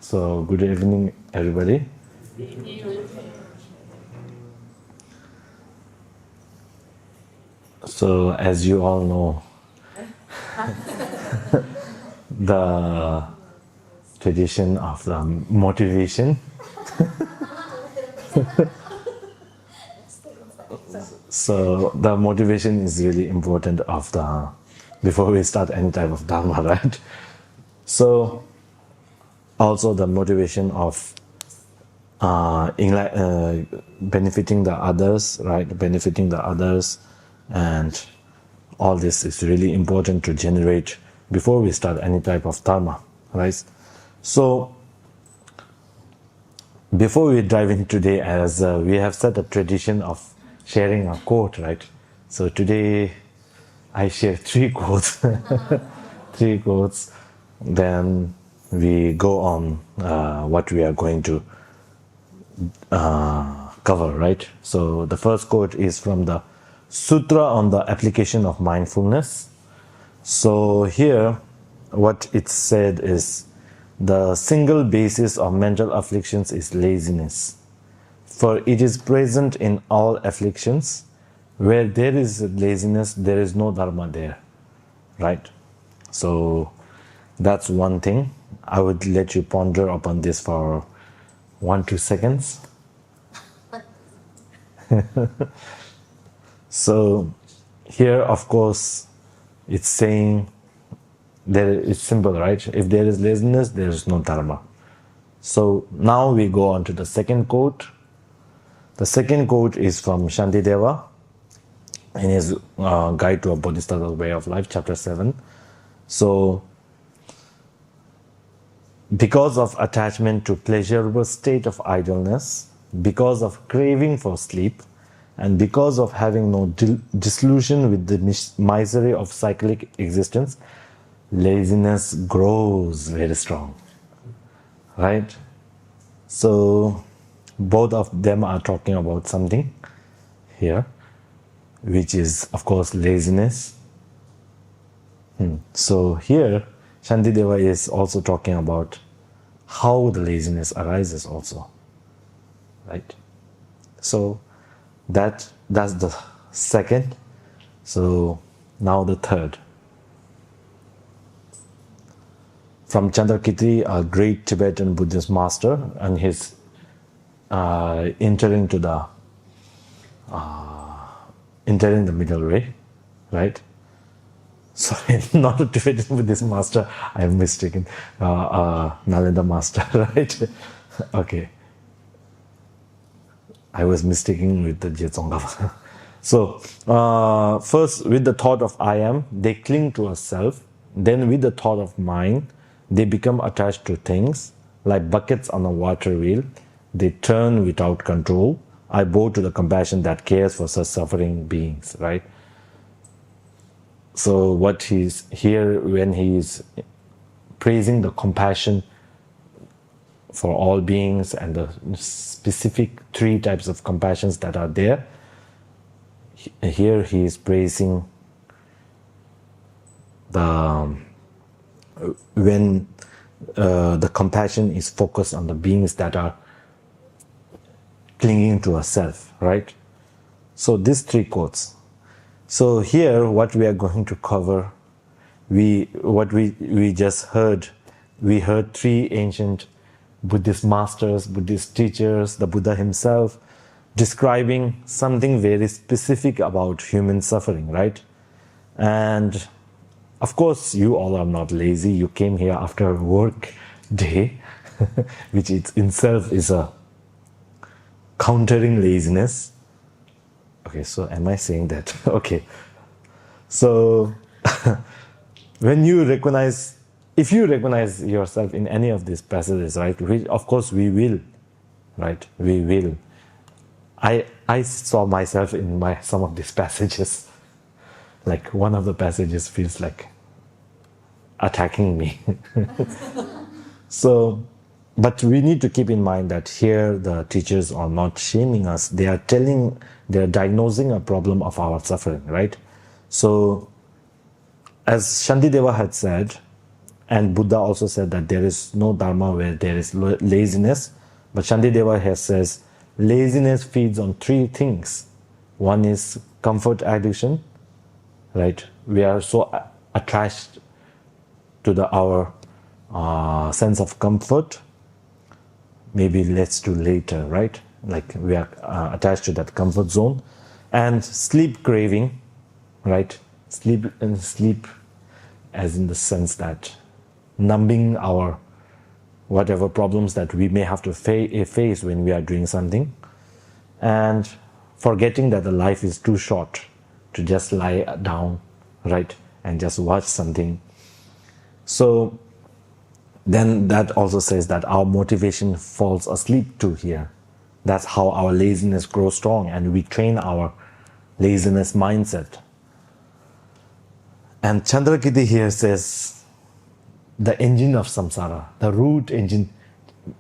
So, good evening, everybody. So, as you all know, the tradition of the motivation. So, the motivation is really important before we start any type of dharma, right? So, also the motivation of benefiting the others, right? Benefiting the others, and all this is really important to generate before we start any type of dharma, right? So, before we dive in today, as we have set a tradition of sharing a quote, right? So today I share 3 quotes, 3 quotes. Then we go on what we are going to cover, right? So the first quote is from the Sutra on the Application of Mindfulness. So here, what it said is, the single basis of mental afflictions is laziness, for it is present in all afflictions. Where there is laziness, there is no dharma there, right? So that's one thing. I would let you ponder upon this for 1-2 seconds. So here, of course, it's saying it's simple, right? If there is laziness, there is no dharma. So now we go on to the second quote. The second quote is from Shantideva in his Guide to a Bodhisattva's Way of Life, chapter 7. So, because of attachment to pleasurable state of idleness, because of craving for sleep, and because of having no disillusion with the misery of cyclic existence, laziness grows very strong, right? So both of them are talking about something here, which is, of course, laziness. So here Shantideva is also talking about how the laziness arises also, right? So that's the second. So now the third. From Chandrakirti, a great Tibetan Buddhist master, and his entering the middle way, right? Sorry, not a Tibetan Buddhist master. I am mistaken. Nalanda master, right? Okay. I was mistaken with the Jetsongava. So, first with the thought of I am, they cling to a self. Then with the thought of mind, they become attached to things, like buckets on a water wheel. They turn without control. I bow to the compassion that cares for such suffering beings, right? So what he's here, when he's praising the compassion for all beings and the specific 3 types of compassions that are there, here he is praising when the compassion is focused on the beings that are clinging to a self, right? So these 3 quotes. So here, what we are going to cover, we just heard, we heard 3 ancient Buddhist masters, Buddhist teachers, the Buddha himself, describing something very specific about human suffering, right? And of course, you all are not lazy. You came here after a work day, which itself is a countering laziness. Okay, so am I saying that? Okay. So, if you recognize yourself in any of these passages, right, of course we will, right? We will. I saw myself in some of these passages. Like one of the passages feels like attacking me. So, but we need to keep in mind that here the teachers are not shaming us. They are diagnosing a problem of our suffering, right? So, as Shantideva had said, And Buddha also said that there is no dharma where there is laziness. But Shantideva here says laziness feeds on three things. One is comfort addiction, right? We are so attached to our sense of comfort. Maybe let's do later, right? Like we are attached to that comfort zone. And sleep craving, right? Sleep as in the sense that numbing our whatever problems that we may have to face when we are doing something, and forgetting that the life is too short to just lie down, right, and just watch something. So then that also says that our motivation falls asleep too here. That's how our laziness grows strong, and we train our laziness mindset. And Chandrakirti here says the engine of samsara, the root engine.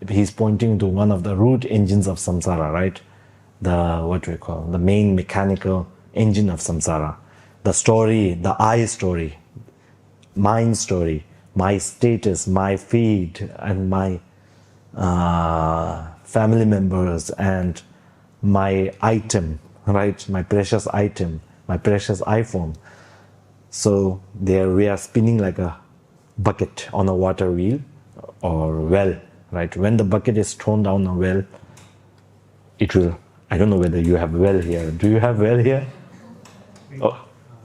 He's pointing to one of the root engines of samsara, right? The main mechanical engine of samsara. The story, the I story, mind story, my status, my feed, and my family members, and my item, right? My precious item, my precious iPhone. So there we are spinning like a bucket on a water wheel or well, right? When the bucket is thrown down a well, it will, I don't know whether you have well here. Do you have well here?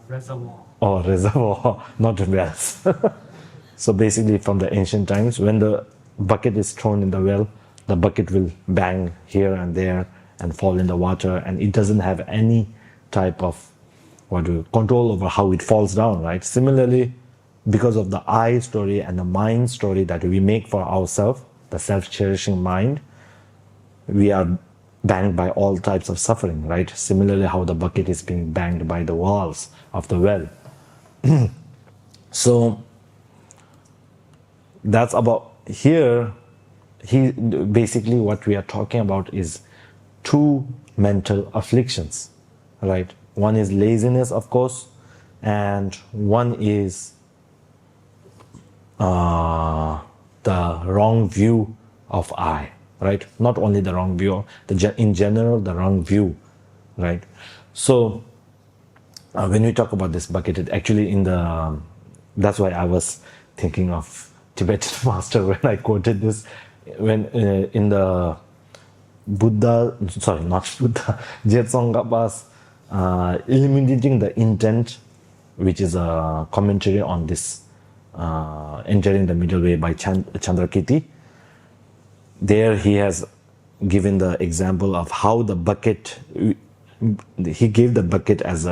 Reservoir. Oh, reservoir, not wells. So basically from the ancient times, when the bucket is thrown in the well, the bucket will bang here and there and fall in the water, and it doesn't have any type of control over how it falls down, right? Similarly, because of the I story and the mind story that we make for ourselves, the self-cherishing mind, we are banged by all types of suffering, right? Similarly, how the bucket is being banged by the walls of the well. So that's about here. Basically what we are talking about is two mental afflictions, right? One is laziness, of course, and one is the wrong view of I, right? Not only the wrong view, in general, the wrong view, right? So when we talk about this bucket, it actually that's why I was thinking of Tibetan master when I quoted this, when in the Jetsongkap's Eliminating the Intent, which is a commentary on this Entering the Middle Way by Chandrakirti. There he has given the example of how the bucket, he gave the bucket as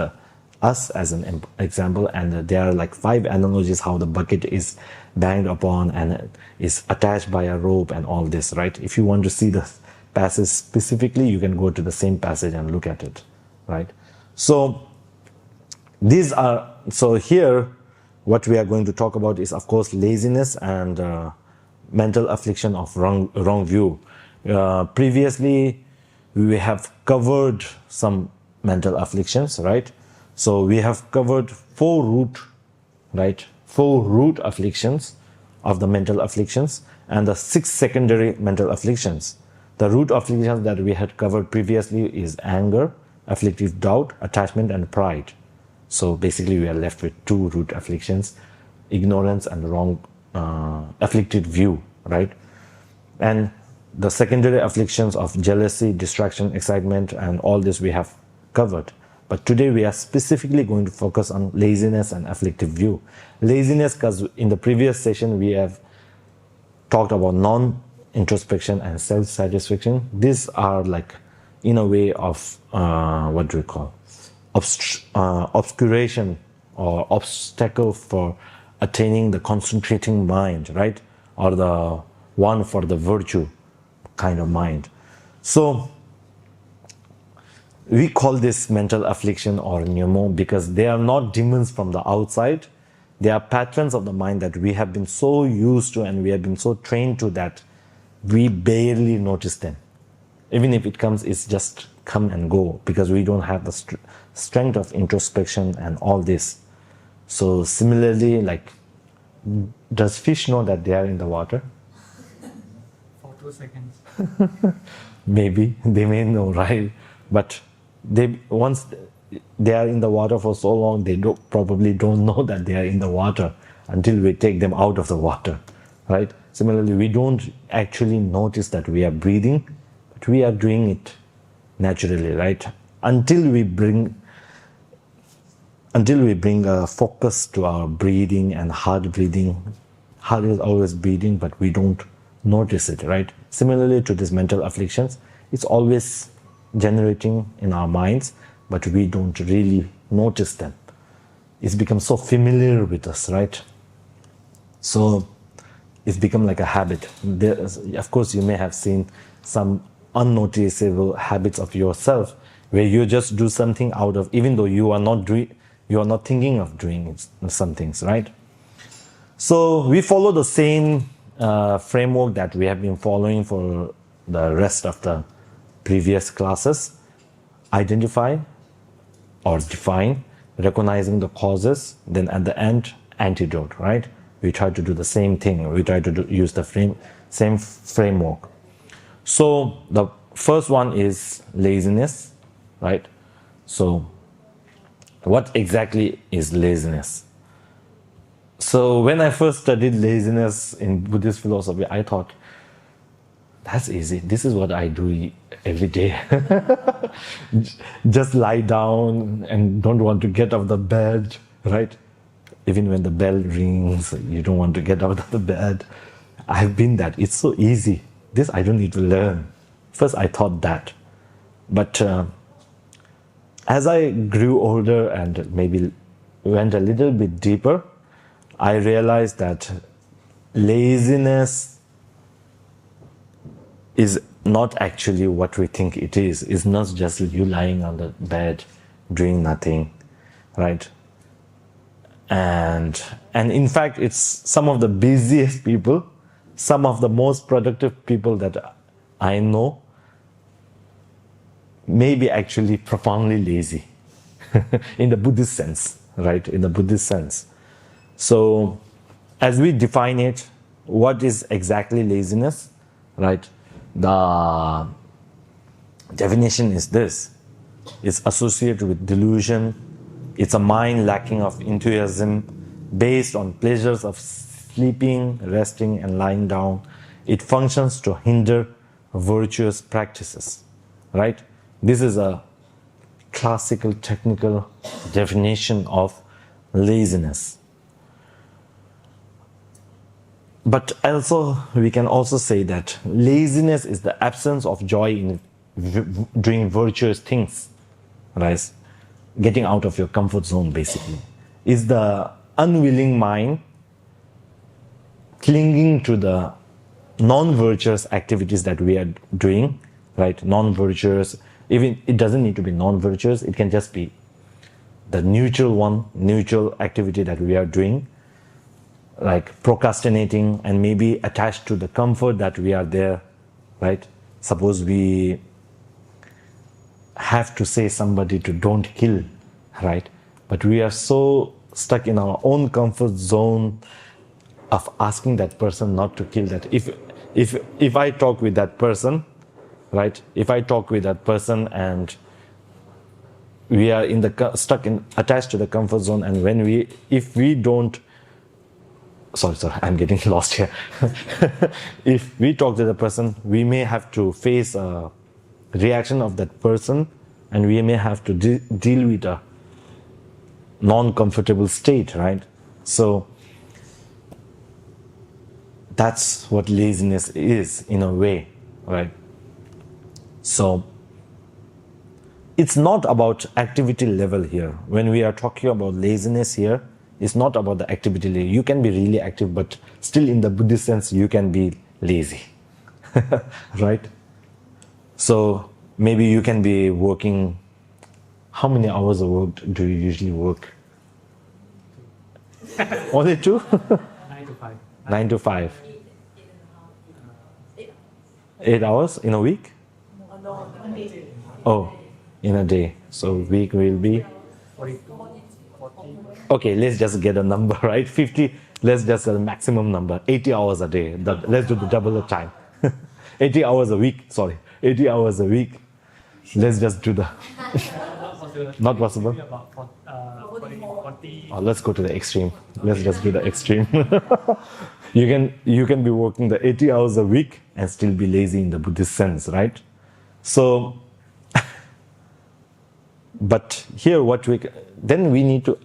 us as an example, and there are like 5 analogies how the bucket is banged upon and is attached by a rope and all this, right? If you want to see the passage specifically, you can go to the same passage and look at it, right? So here what we are going to talk about is, of course, laziness and mental affliction of wrong view. Previously we have covered some mental afflictions, right? So we have covered 4 root afflictions of the mental afflictions and the 6 secondary mental afflictions. The root afflictions that we had covered previously is anger, afflictive doubt, attachment, and pride. So basically we are left with 2 root afflictions, ignorance and wrong afflicted view, right? And the secondary afflictions of jealousy, distraction, excitement, and all this we have covered. But today we are specifically going to focus on laziness and afflictive view. Laziness, because in the previous session we have talked about non-introspection and self-satisfaction. These are like in a way of obscuration or obstacle for attaining the concentrating mind, right? Or the one for the virtue kind of mind. So we call this mental affliction or pneumo because they are not demons from the outside. They are patterns of the mind that we have been so used to and we have been so trained to that we barely notice them. Even if it comes, it's just come and go because we don't have the strength of introspection and all this. So similarly, like Does fish know that they are in the water? For 2 seconds. Maybe they may know, right? But once they are in the water for so long, they probably don't know that they are in the water until we take them out of the water, right? Similarly, we don't actually notice that we are breathing, but we are doing it naturally, right? Until we bring a focus to our breathing and heart breathing. Heart is always breathing, but we don't notice it, right? Similarly to these mental afflictions, it's always generating in our minds, but we don't really notice them. It's become so familiar with us, right? So it's become like a habit. Of course, you may have seen some unnoticeable habits of yourself where you just do something out of, even though you are not thinking of doing some things, right? So we follow the same framework that we have been following for the rest of the previous classes. Identify or define, recognizing the causes, then at the end, antidote, right? We try to do the same thing. We try to use the same framework. So the first one is laziness, right? So what exactly is laziness? So when I first studied laziness in Buddhist philosophy, I thought, that's easy. This is what I do every day. Just lie down and don't want to get out of the bed, right? Even when the bell rings, you don't want to get out of the bed. I've been that. It's so easy. This I don't need to learn. First I thought that. But as I grew older and maybe went a little bit deeper, I realized that laziness is not actually what we think it is. It's not just you lying on the bed doing nothing, right? And in fact, it's some of the busiest people, some of the most productive people that I know may be actually profoundly lazy in the Buddhist sense, right? In the Buddhist sense. So as we define it, what is exactly laziness, right? The definition is this. It's associated with delusion. It's a mind lacking of enthusiasm based on pleasures of sleeping, resting, and lying down. It functions to hinder virtuous practices, right? This is a classical technical definition of laziness. But also, we can also say that laziness is the absence of joy in doing virtuous things, right? Getting out of your comfort zone, basically. Is the unwilling mind clinging to the non-virtuous activities that we are doing, right? Non-virtuous, even it doesn't need to be non-virtuous, it can just be the neutral activity that we are doing, like procrastinating and maybe attached to the comfort that we are there, right? Suppose we have to say somebody to don't kill, right? But we are so stuck in our own comfort zone of asking that person not to kill. That if I talk with that person, right? If I talk with that person and we are attached to the comfort zone, and if we don't, sorry, I'm getting lost here. If we talk to the person, we may have to face a reaction of that person, and we may have to deal with a non-comfortable state, right? So that's what laziness is in a way, right? So it's not about activity level here. When we are talking about laziness here, it's not about the activity level. You can be really active, but still in the Buddhist sense, you can be lazy, right? So maybe you can be working. How many hours of work do you usually work? Only 2? 9 to 5. 9 to 5. 8 hours in a week? Oh, in a day. So week will be? 42, 40. Okay, let's just get a number, right? 50 let's just the maximum number, 80 hours a day. Let's do the double the time. 80 hours a week, sorry, 80 hours a week. Let's just do the, Not possible. not possible. Maybe about 40. Oh, let's go to the extreme. Let's just do the extreme. You can be working the 80 hours a week and still be lazy in the Buddhist sense, right? So, but here then we need to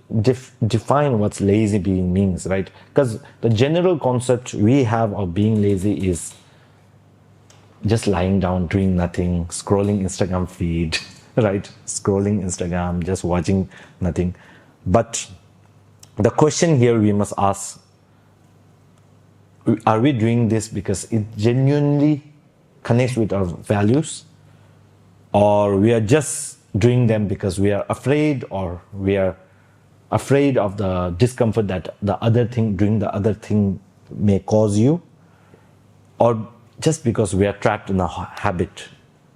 define what lazy being means, right? Because the general concept we have of being lazy is just lying down, doing nothing, scrolling Instagram feed, right? Scrolling Instagram, just watching nothing. But the question here we must ask, are we doing this because it genuinely connects with our values? Or we are just doing them because we are afraid, or we are afraid of the discomfort that doing the other thing may cause you? Or just because we are trapped in a habit,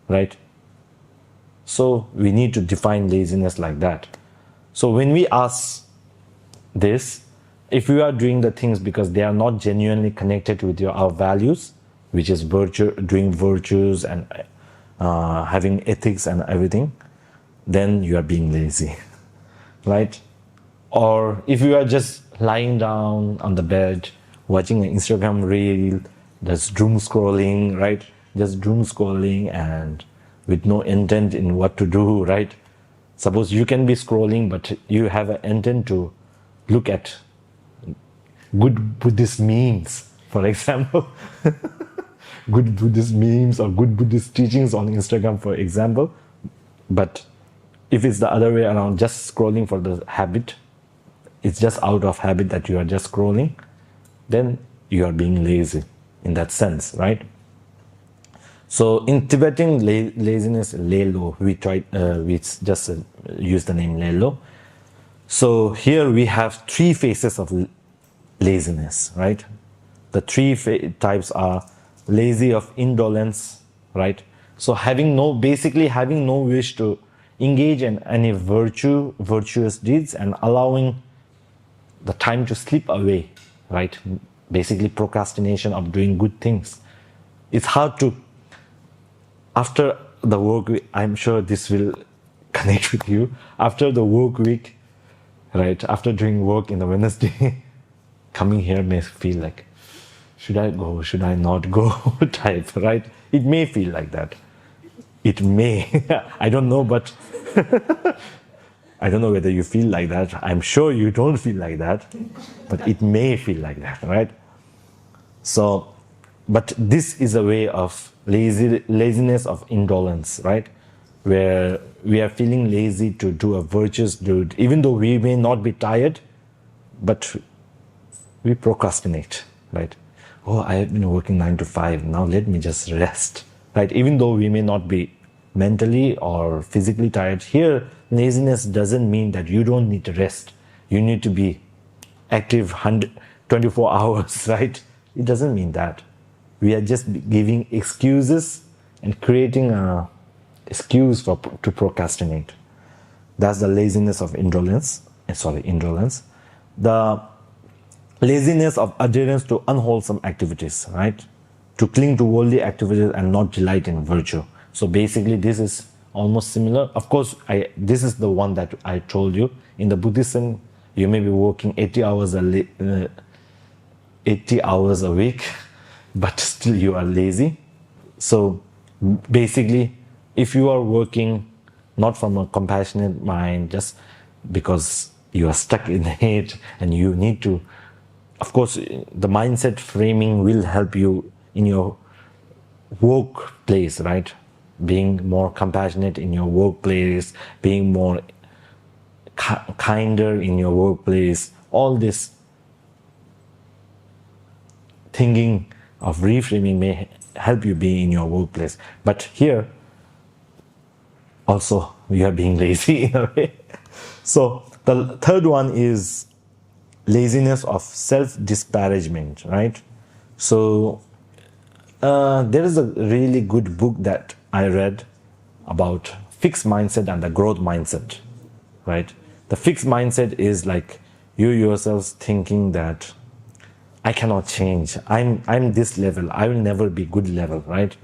right? So we need to define laziness like that. So when we ask this, if we are doing the things because they are not genuinely connected with our values, which is doing virtues and having ethics and everything, then you are being lazy, right? Or if you are just lying down on the bed, watching an Instagram reel, just doom scrolling, right? Just doom scrolling and with no intent in what to do, right? Suppose you can be scrolling, but you have an intent to look at good Buddhist memes, for example. Good Buddhist memes or good Buddhist teachings on Instagram, for example. But if it's the other way around, just scrolling for the habit, it's just out of habit that you are just scrolling, then you are being lazy in that sense, right? So in Tibetan laziness, lelo, we just use the name lelo. So here we have three phases of laziness, right? The three types are lazy of indolence, right? So basically having no wish to engage in any virtuous deeds and allowing the time to slip away, right? Basically procrastination of doing good things. It's hard to, after the work week, I'm sure this will connect with you. After the work week, right? After doing work in the Wednesday, coming here may feel like, should I go, should I not go type, right? It may feel like that. It may. I don't know, but I don't know whether you feel like that. I'm sure you don't feel like that, but it may feel like that, right? So, but this is a way of laziness of indolence, right? Where we are feeling lazy to do a virtuous deed, even though we may not be tired, but we procrastinate, right? Oh, I have been working 9 to 5. Now let me just rest, right? Even though we may not be mentally or physically tired. Here, laziness doesn't mean that you don't need to rest. You need to be active 24 hours, right? It doesn't mean that. We are just giving excuses and creating an excuse to procrastinate. That's the laziness of indolence. Indolence. The laziness of adherence to unwholesome activities, right? To cling to worldly activities and not delight in virtue. So basically this is almost similar. Of course, this is the one that I told you. In the Buddhism, you may be working 80 hours a week, but still you are lazy. So basically, if you are working not from a compassionate mind, just because you are stuck in it and you need to, of course, the mindset framing will help you in your workplace, right? Being more compassionate in your workplace, being more kinder in your workplace, all this thinking of reframing may help you be in your workplace. But here, also, we are being lazy in a way. So the third one is laziness of self-disparagement, right? So there is a really good book that I read about fixed mindset and the growth mindset, right? The fixed mindset is like you yourselves thinking that I cannot change. I'm this level. I will never be good level, right?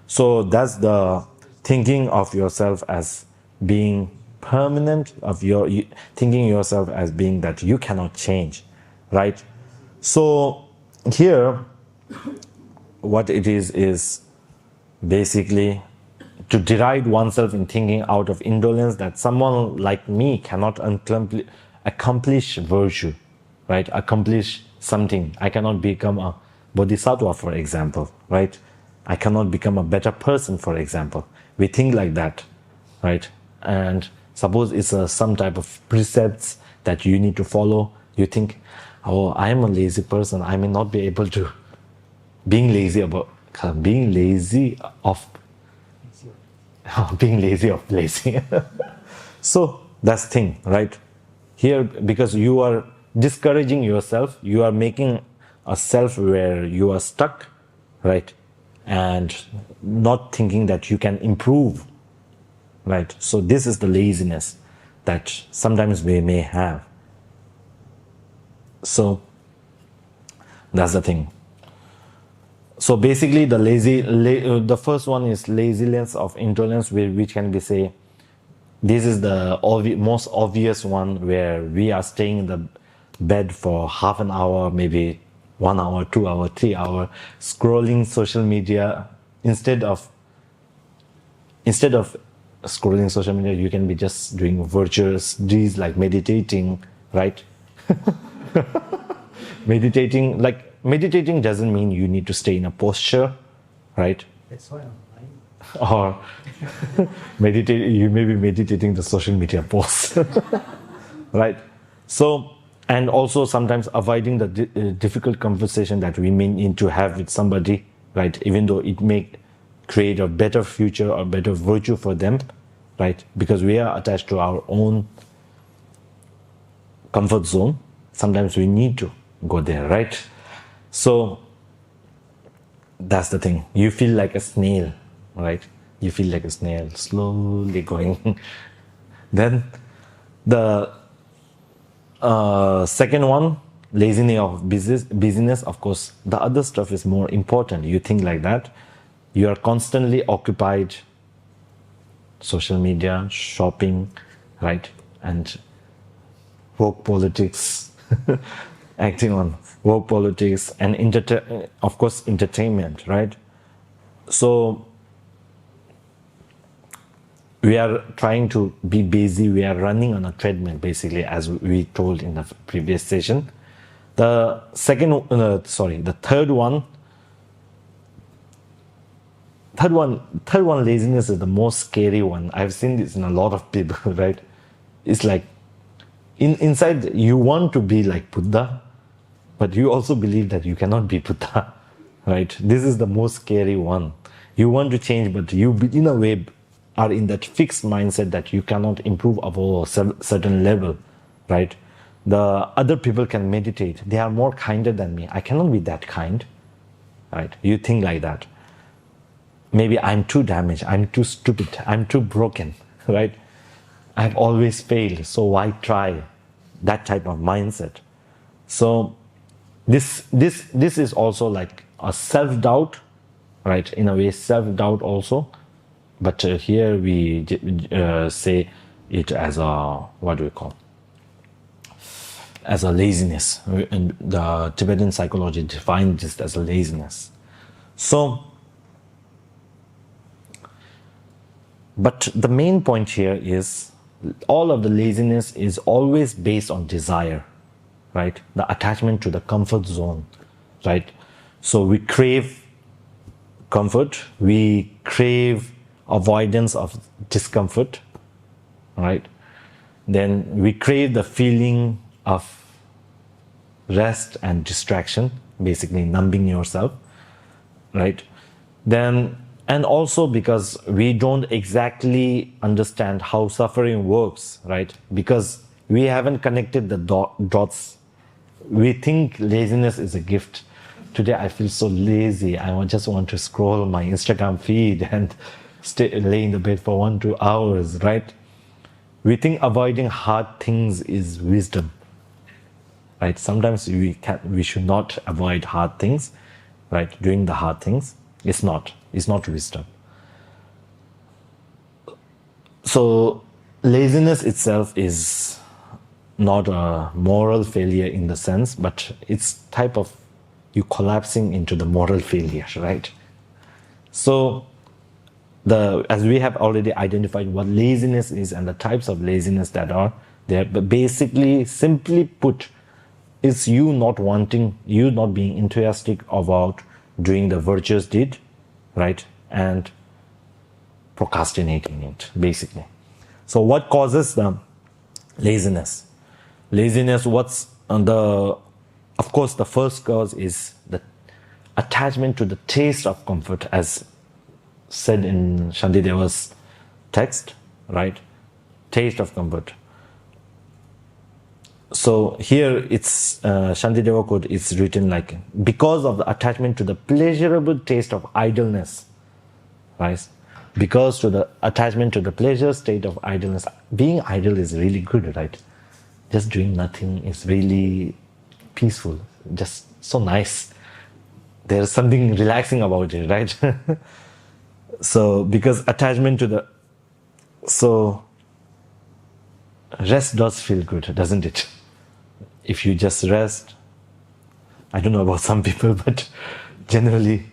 So that's the thinking of yourself as being permanent, of thinking yourself as being that you cannot change, right? So here, what it is basically to deride oneself in thinking out of indolence that someone like me cannot accomplish virtue, right? Accomplish something. I cannot become a bodhisattva, for example, right? I cannot become a better person, for example. We think like that, right? And suppose it's some type of precepts that you need to follow. You think, oh, I am a lazy person. I may not be able to. Being lazy of lazy. So that's the thing, right? Here, because you are discouraging yourself, you are making a self where you are stuck, right? And not thinking that you can improve, right? So this is the laziness that sometimes we may have. So that's the thing. So basically the first one is laziness of indolence, which can be say, this is the most obvious one, where we are staying in the bed for half an hour, maybe 1 hour, 2 hour, 3 hour, scrolling social media. Instead of scrolling social media, you can be just doing virtuous deeds like meditating, right? Meditating doesn't mean you need to stay in a posture, right? That's why I'm lying. Or you may be meditating the social media posts, right? So, and also sometimes avoiding the difficult conversation that we may need to have with somebody, right? Even though it may create a better future or better virtue for them, right? Because we are attached to our own comfort zone. Sometimes we need to go there, right? So that's the thing. You feel like a snail, right? You feel like a snail slowly going. Then the second one, laziness of busyness. Of course, the other stuff is more important. You think like that. You are constantly occupied. Social media, shopping, right? And woke politics, acting on woke politics, and of course entertainment, right? So we are trying to be busy. We are running on a treadmill, basically, as we told in the previous session. The third one, laziness is the most scary one. I've seen this in a lot of people, right? It's like inside you want to be like Buddha, but you also believe that you cannot be Buddha, right? This is the most scary one. You want to change, but you, in a way, are in that fixed mindset that you cannot improve above a certain level, right? The other people can meditate. They are more kinder than me. I cannot be that kind, right? You think like that. Maybe I'm too damaged. I'm too stupid. I'm too broken, right? I've always failed, so why try? That type of mindset. So this is also like a self-doubt, right? In a way, self-doubt also. But here we say it as a, what do we call? As a laziness. And the Tibetan psychology defines this as a laziness. So, but the main point here is all of the laziness is always based on desire, right? The attachment to the comfort zone, right? So we crave comfort, we crave avoidance of discomfort, right? Then we crave the feeling of rest and distraction, basically numbing yourself, right? Then, and also because we don't exactly understand how suffering works, right? Because we haven't connected the dots. We think laziness is a gift. Today I feel so lazy. I just want to scroll my Instagram feed and lay in the bed for 1-2 hours, right? We think avoiding hard things is wisdom. right? Sometimes we should not avoid hard things, right? Doing the hard things. It's not wisdom. So laziness itself is not a moral failure in the sense, but it's type of you collapsing into the moral failure, right? So as we have already identified what laziness is and the types of laziness that are there, but basically, simply put, it's you not being enthusiastic about doing the virtuous deed, right? And procrastinating it, basically. So what causes the laziness? Laziness, of course, the first cause is the attachment to the taste of comfort, as said in Shantideva's text, right? Taste of comfort. So here it's Shantideva quote, it's written like, because of the attachment to the pleasurable taste of idleness, right? Because to the attachment to the pleasure state of idleness, being idle is really good, right? Just doing nothing is really peaceful, just so nice. There's something relaxing about it, right? So because attachment to rest does feel good, doesn't it? If you just rest, I don't know about some people, but generally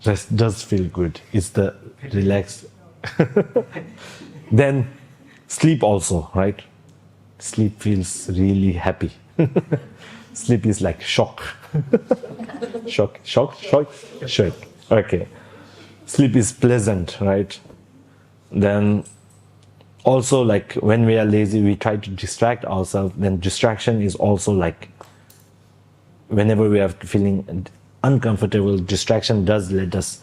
rest does feel good. It's the relaxed. Then sleep also, right? Sleep feels really happy. Sleep is like shock. Shock. Okay. Sleep is pleasant, right? Then also, like when we are lazy, we try to distract ourselves. Then distraction is also like, whenever we are feeling uncomfortable, distraction does let us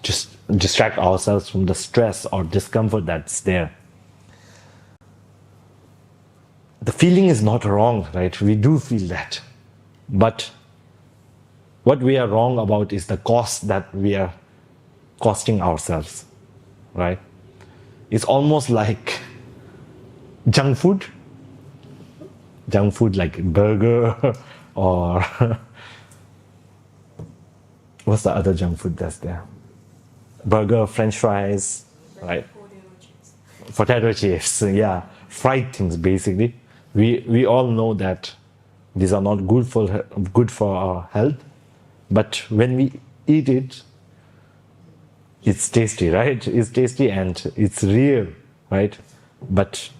just distract ourselves from the stress or discomfort that's there. The feeling is not wrong, right? We do feel that. But what we are wrong about is the cost that we are costing ourselves, right? It's almost like junk food like burger or what's the other junk food that's there? Burger, French fries, right? Potato chips, yeah, fried things basically. We all know that these are not good for our health, but when we eat it, it's tasty, right? It's tasty and it's real, right? But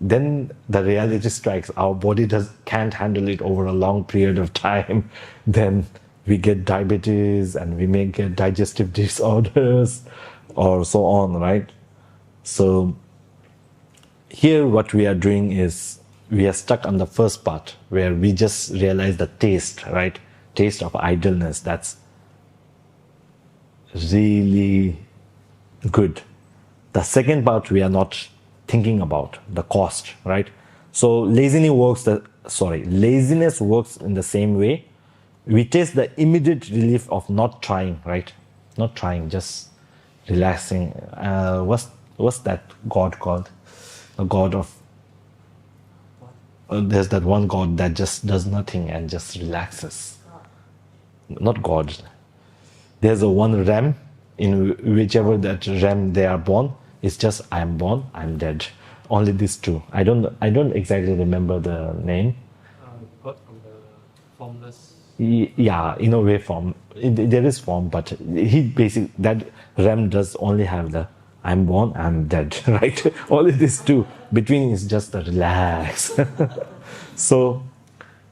then the reality strikes. Our body can't handle it over a long period of time. Then we get diabetes and we may get digestive disorders or so on, right? So here what we are doing is we are stuck on the first part where we just realize the taste, right? Taste of idleness. That's really good. The second part we are not thinking about, the cost, right? So laziness works in the same way. We taste the immediate relief of not trying, right? Not trying, just relaxing. What's that God called? The God of there's that one God that just does nothing and just relaxes. Not God. There's a one realm, in whichever that realm they are born. It's just I am born, I'm dead. Only these two. I don't exactly remember the name. God from the formless. Yeah, in a way form. There is form, but that realm does only have the I'm born, I'm dead, right? Only these two. Between is just the relax. So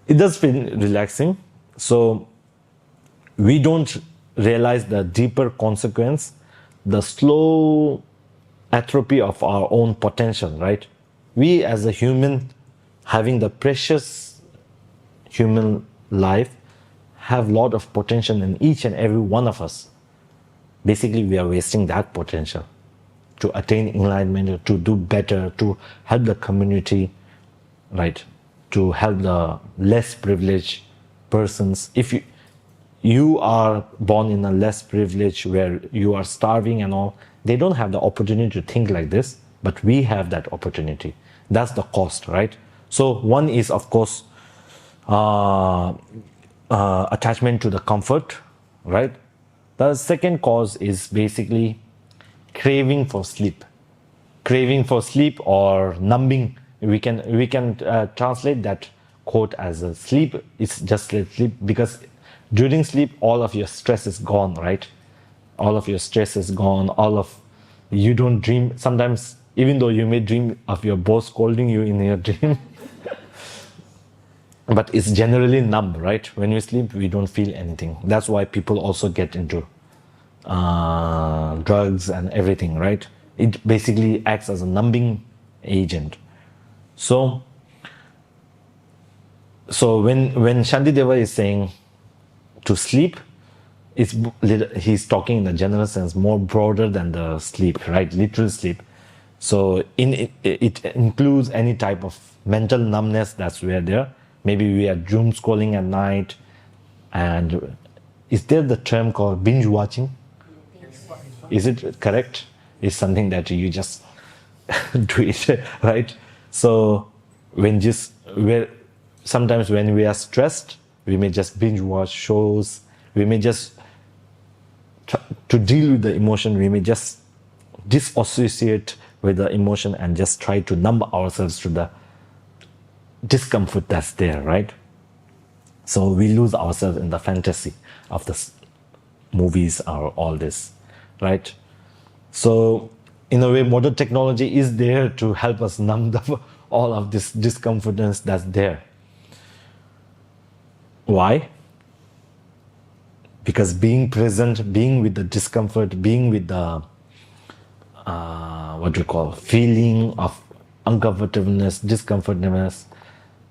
it does feel relaxing. So we don't realize the deeper consequence, the slow atrophy of our own potential, right? We as a human, having the precious human life, have a lot of potential in each and every one of us. Basically, we are wasting that potential to attain enlightenment, to do better, to help the community, right? To help the less privileged persons. If you are born in a less privilege where you are starving and all, they don't have the opportunity to think like this, but we have that opportunity. That's the cost, right? So one is, of course, attachment to the comfort, right? The second cause is basically craving for sleep. Craving for sleep or numbing. We can translate that quote as a sleep. It's just like sleep, because during sleep all of your stress is gone, right? All of your stress is gone. You don't dream. Sometimes, even though you may dream of your boss scolding you in your dream, but it's generally numb, right? When we sleep, we don't feel anything. That's why people also get into drugs and everything, right? It basically acts as a numbing agent. So when Shantideva is saying to sleep, he's talking in a general sense, more broader than the sleep, right? Literal sleep. So it includes any type of mental numbness that's where there. Maybe we are doom scrolling at night, and is there the term called binge watching? Is it correct? It's something that you just do it, right? So sometimes when we are stressed, we may just binge watch shows. We may just to deal with the emotion. We may just disassociate with the emotion and just try to numb ourselves to the discomfort that's there, right? So we lose ourselves in the fantasy of the movies or all this, right? So in a way, modern technology is there to help us numb all of this discomfortness that's there. Why? Because being present, being with the discomfort, being with the feeling of uncomfortableness, discomfortableness,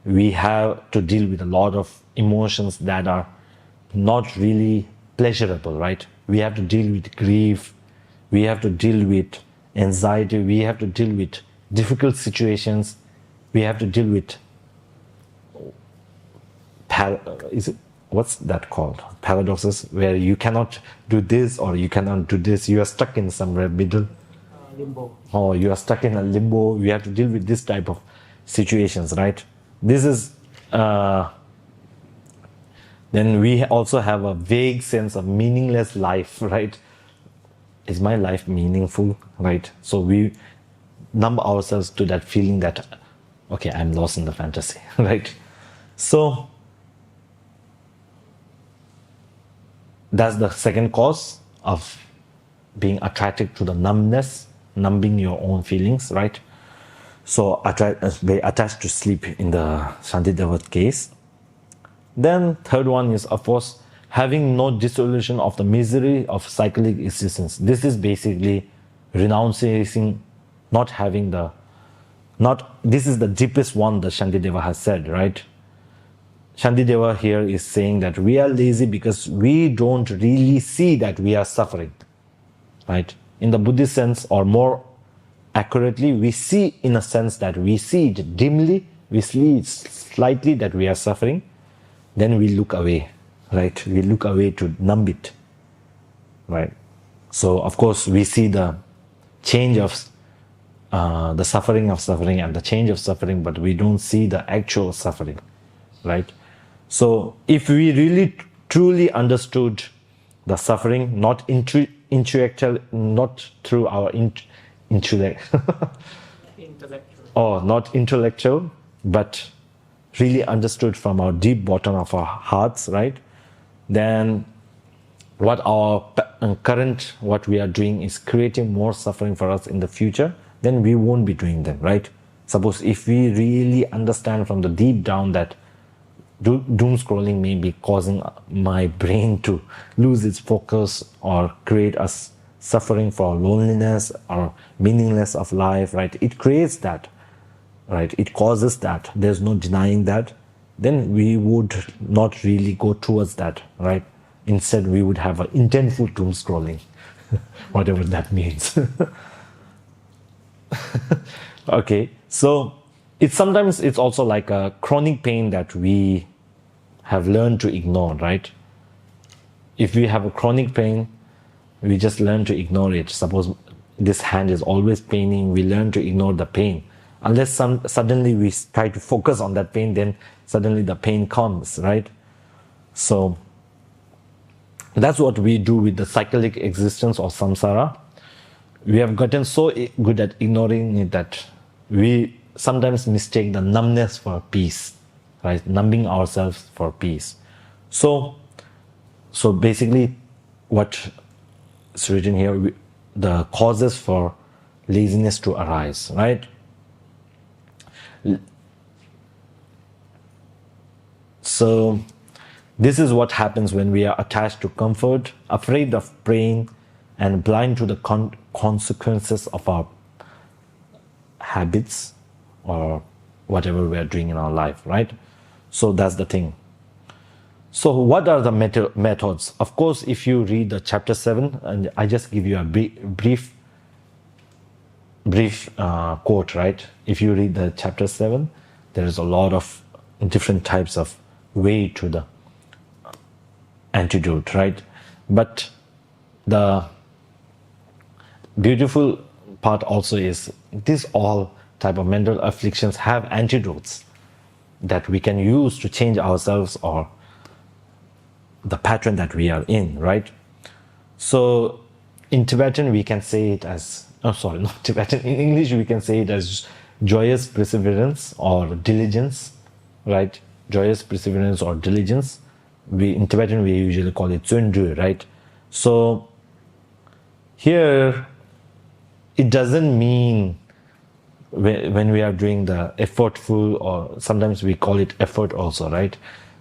we have to deal with a lot of emotions that are not really pleasurable, right? We have to deal with grief, we have to deal with anxiety, we have to deal with difficult situations, we have to deal with what's that called? Paradoxes, where you cannot do this or you cannot do this. You are stuck in somewhere middle. Limbo. Or you are stuck in a limbo. We have to deal with this type of situations, right? This is then we also have a vague sense of meaningless life, right? Is my life meaningful, right? So we numb ourselves to that feeling that, okay, I'm lost in the fantasy, right? So that's the second cause of being attracted to the numbness, numbing your own feelings, right? So attached to sleep in the Shantideva case. Then third one is, of course, having no dissolution of the misery of cyclic existence. This is basically renouncing, not having this is the deepest one that Shantideva has said, right? Shantideva here is saying that we are lazy because we don't really see that we are suffering, right? In the Buddhist sense, or more accurately, we see in a sense that we see it dimly, we see it slightly that we are suffering, then we look away, right? We look away to numb it, right? So, of course, we see the change of the suffering and the change of suffering, but we don't see the actual suffering, right? So if we really truly understood the suffering, not intellectual, not through our intellect, or not intellectual, but really understood from our deep bottom of our hearts, right? Then what we are doing is creating more suffering for us in the future, then we won't be doing them, right? Suppose if we really understand from the deep down that doom scrolling may be causing my brain to lose its focus or create us suffering for loneliness or meaningless of life, right? It creates that, right? It causes that. There's no denying that. Then we would not really go towards that, right? Instead, we would have an intentful doom scrolling, whatever that means. Okay, so sometimes it's also like a chronic pain that we have learned to ignore, right? If we have a chronic pain, we just learn to ignore it. Suppose this hand is always paining, we learn to ignore the pain Unless suddenly we try to focus on that pain, then suddenly the pain comes, right? So that's what we do with the cyclic existence of samsara. We have gotten so good at ignoring it that we sometimes mistake the numbness for peace, right? Numbing ourselves for peace. So basically what is written here, the causes for laziness to arise, right? So this is what happens when we are attached to comfort, afraid of pain, and blind to the consequences of our habits or whatever we are doing in our life, right? So that's the thing. So what are the methods? Of course, if you read the chapter 7, and I just give you a brief quote, right? If you read the chapter 7, there is a lot of different types of way to the antidote, right? But the beautiful part also is this all type of mental afflictions have antidotes that we can use to change ourselves or the pattern that we are in, right? So in Tibetan we can say it as, oh sorry, not Tibetan, in English we can say it as joyous perseverance or diligence, right? Joyous perseverance or diligence. In Tibetan we usually call it Tsundru, right? So here it doesn't mean when we are doing the effortful, or sometimes we call it effort also, right?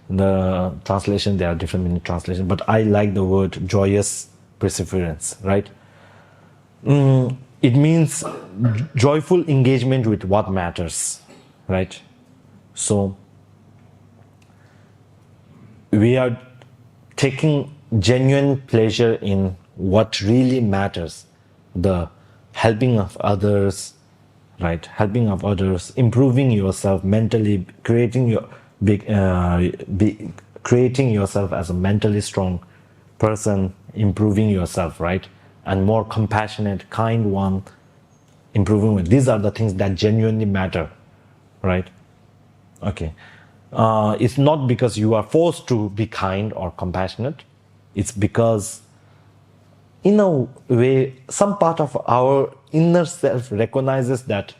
The translation, there are different meaning translations, but I like the word joyous perseverance, right? It means joyful engagement with what matters, right? So we are taking genuine pleasure in what really matters, the helping of others, right? Helping of others, improving yourself mentally, creating yourself as a mentally strong person, improving yourself, right? And more compassionate, kind one, improving with. These are the things that genuinely matter, right? Okay. It's not because you are forced to be kind or compassionate. It's because, in a way, some part of our inner self recognizes that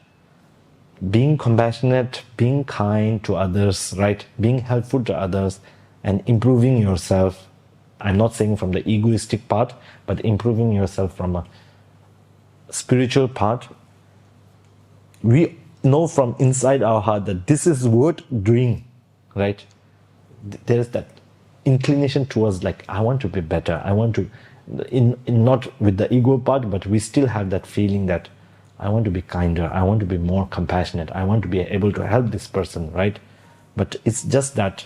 being compassionate, being kind to others, right? Being helpful to others and improving yourself. I'm not saying from the egoistic part, but improving yourself from a spiritual part. We know from inside our heart that this is worth doing, right? There is that inclination towards, like, I want to be better. I want to, in not with the ego part, but we still have that feeling that I want to be kinder. I want to be more compassionate. I want to be able to help this person, right? But it's just that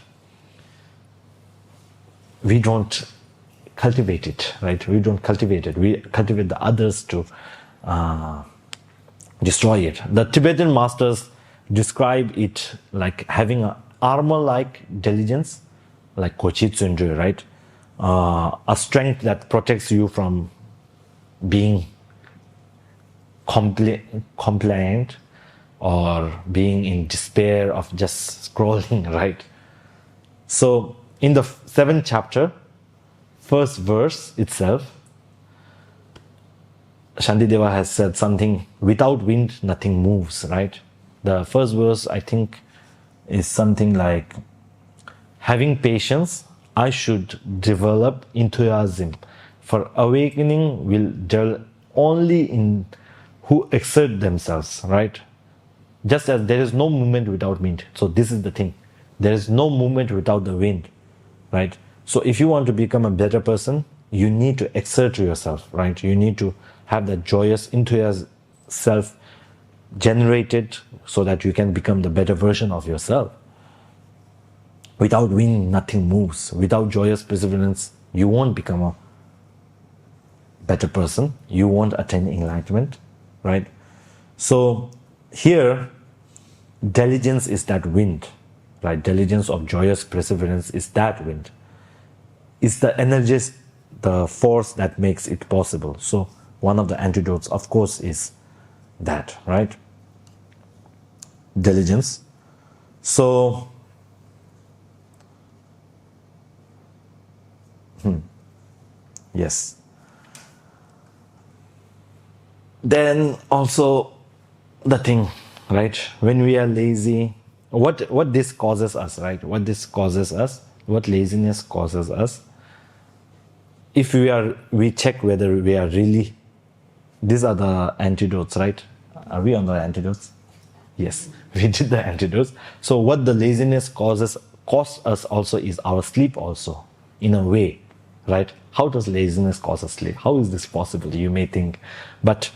we don't cultivate it, right? We don't cultivate it. We cultivate the others to destroy it. The Tibetan masters describe it like having an armor-like diligence, like Kochi Tsundru, right? A strength that protects you from being compliant or being in despair of just scrolling, right? So in the 7th chapter, first verse itself, Shantideva has said something, without wind, nothing moves, right? The first verse, I think, is something like, having patience, I should develop enthusiasm, for awakening will dwell only in who exert themselves, right? Just as there is no movement without wind. So this is the thing. There is no movement without the wind, right? So if you want to become a better person, you need to exert yourself, right? You need to have that joyous enthusiasm self generated so that you can become the better version of yourself. Without wind, nothing moves. Without joyous perseverance, you won't become a better person. You won't attain enlightenment, right? So here, diligence is that wind, right? Diligence of joyous perseverance is that wind. It's the energies, the force that makes it possible. So one of the antidotes, of course, is that, right? diligence. So, yes. Then also the thing, right? When we are lazy, what this causes us, right? What this causes us, what laziness causes us. If we check whether we are really, these are the antidotes, right? Are we on the antidotes? Yes, we did the antidotes. So what the laziness costs us also is our sleep also, in a way, right? How does laziness cause us sleep? How is this possible? You may think, but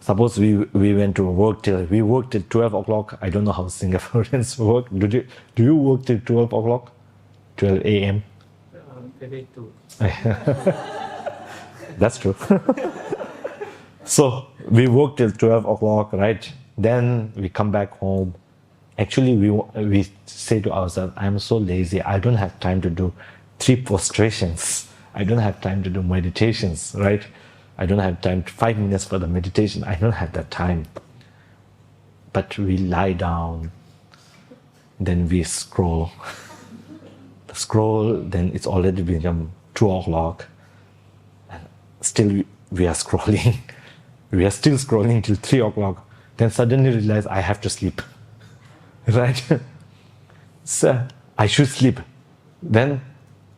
suppose we went to work till 12 o'clock. I don't know how Singaporeans work. Do you work till 12 o'clock? 12 a.m.? Maybe two. That's true. So we work till 12 o'clock, right? Then we come back home. Actually, we say to ourselves, I'm so lazy. I don't have time to do 3 prostrations. I don't have time to do meditations, right? I don't have time, 5 minutes for the meditation. I don't have that time. But we lie down, then we scroll. Then it's already become 2 o'clock. And still we are scrolling. We are still scrolling till 3 o'clock. Then suddenly realize I have to sleep. Right? So I should sleep. Then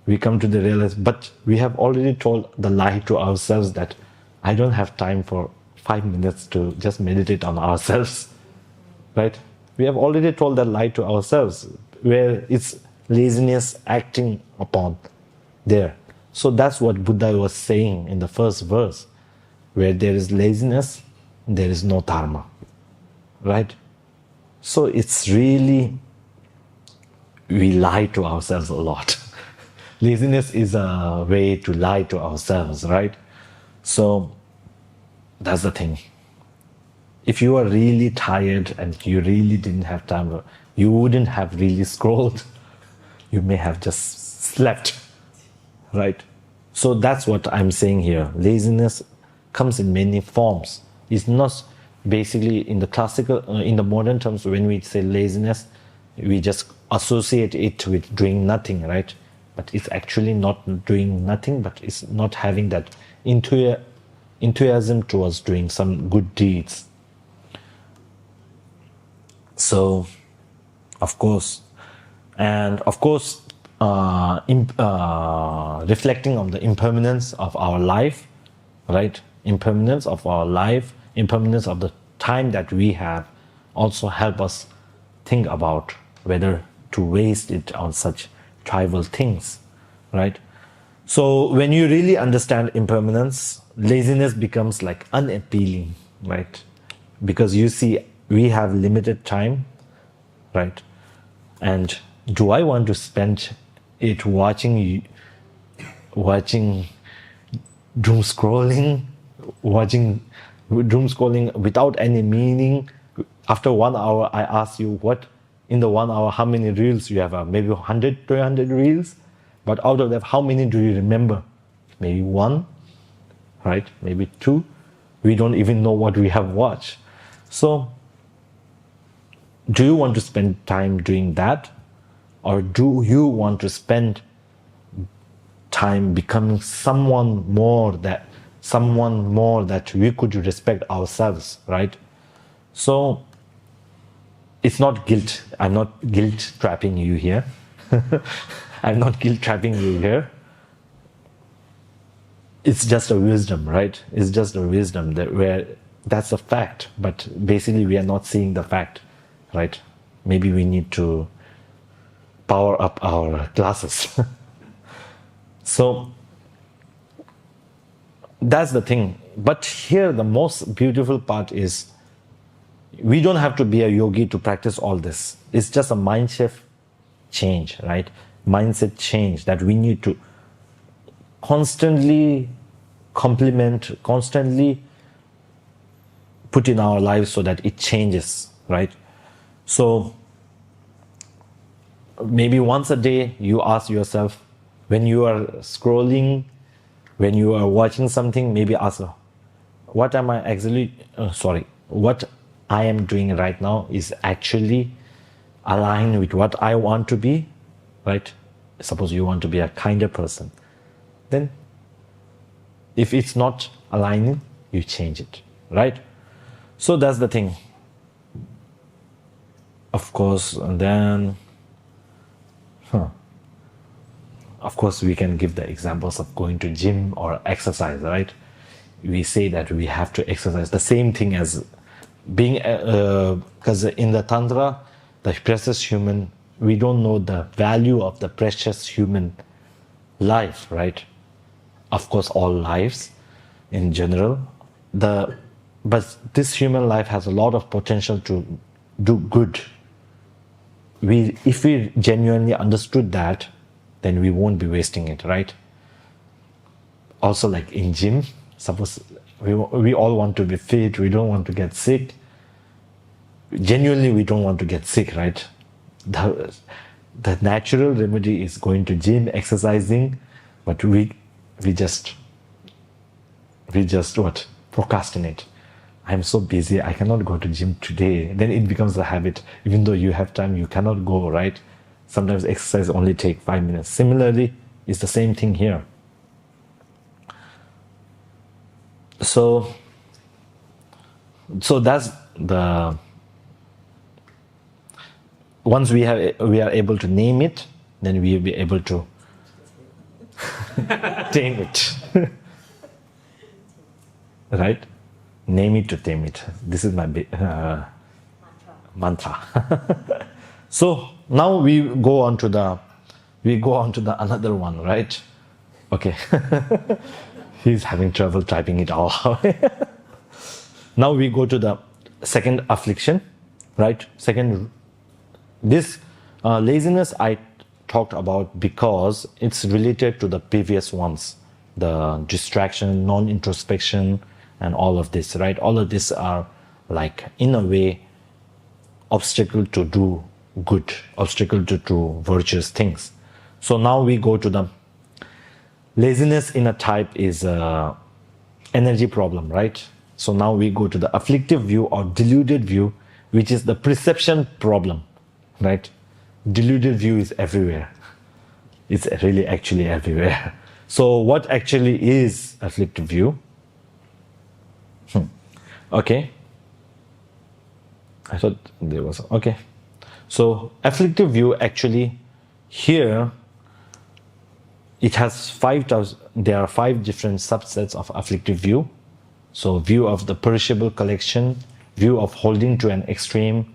we come to the realization, but we have already told the lie to ourselves that I don't have time for 5 minutes to just meditate on ourselves. Right? We have already told that lie to ourselves, where it's laziness acting upon there. So that's what Buddha was saying in the first verse. Where there is laziness, there is no dharma. Right? So it's really, we lie to ourselves a lot. Laziness is a way to lie to ourselves, right? So that's the thing. If you are really tired and you really didn't have time, you wouldn't have really scrolled. You may have just slept, right? So that's what I'm saying here. Laziness comes in many forms. It's not basically in the classical, in the modern terms, when we say laziness, we just associate it with doing nothing, right? But it's actually not doing nothing, but it's not having that enthusiasm towards doing some good deeds. So, of course, reflecting on the impermanence of our life, right? Impermanence of our life, impermanence of the time that we have, also help us think about whether to waste it on such trivial things, right? So when you really understand impermanence, laziness becomes like unappealing, right? Because you see, we have limited time, right? And do I want to spend it watching doom scrolling without any meaning? After 1 hour, I ask you, what in the 1 hour, how many reels you have? Maybe 100, 200 reels? But out of that, how many do you remember? Maybe 1, right? Maybe 2. We don't even know what we have watched. So, do you want to spend time doing that? Or do you want to spend time becoming someone more that we could respect ourselves, right? So, it's not guilt. I'm not guilt trapping you here. I'm not guilt trapping you here. It's just a wisdom, right? It's just a wisdom that's a fact, but basically we are not seeing the fact, right? Maybe we need to power up our glasses. So that's the thing. But here the most beautiful part is we don't have to be a yogi to practice all this. It's just a mindset change, right? Mindset change that we need to constantly complement, constantly put in our lives so that it changes, right? So maybe once a day you ask yourself, when you are scrolling, when you are watching something, maybe ask, what I am doing right now is actually aligned with what I want to be, right? Suppose you want to be a kinder person. Then if it's not aligning, you change it, right? So that's the thing. Of course, and then, of course, we can give the examples of going to gym or exercise, right? We say that we have to exercise. The same thing as being, because in the Tantra, the precious human, we don't know the value of the precious human life, right? Of course, all lives in general. But this human life has a lot of potential to do good. If we genuinely understood that, then we won't be wasting it, right? Also, like in gym, suppose we all want to be fit, we don't want to get sick. Genuinely, we don't want to get sick, right? The natural remedy is going to gym, exercising, but we just what? Procrastinate. I'm so busy, I cannot go to gym today. Then it becomes a habit. Even though you have time, you cannot go, right? Sometimes exercise only take 5 minutes. Similarly, it's the same thing here. So that's the, once we are able to name it, then we will be able to tame it. Right? Name it to tame it. This is my mantra. So now we go on to the another one, right? Okay. He's having trouble typing it all out. Now we go to the second affliction, right? This laziness I talked about because it's related to the previous ones, the distraction, non-introspection, and all of this, right? All of this are like, in a way, obstacle to do good, obstacle to do virtuous things. So now we go to the laziness in a type is energy problem, right? So now we go to the afflictive view or deluded view, which is the perception problem, right? Deluded view is everywhere. It's really actually everywhere. So what actually is afflictive view? Okay. I thought there was, okay. So afflictive view actually here, it has 5,000, there are 5 different subsets of afflictive view. So view of the perishable collection, view of holding to an extreme,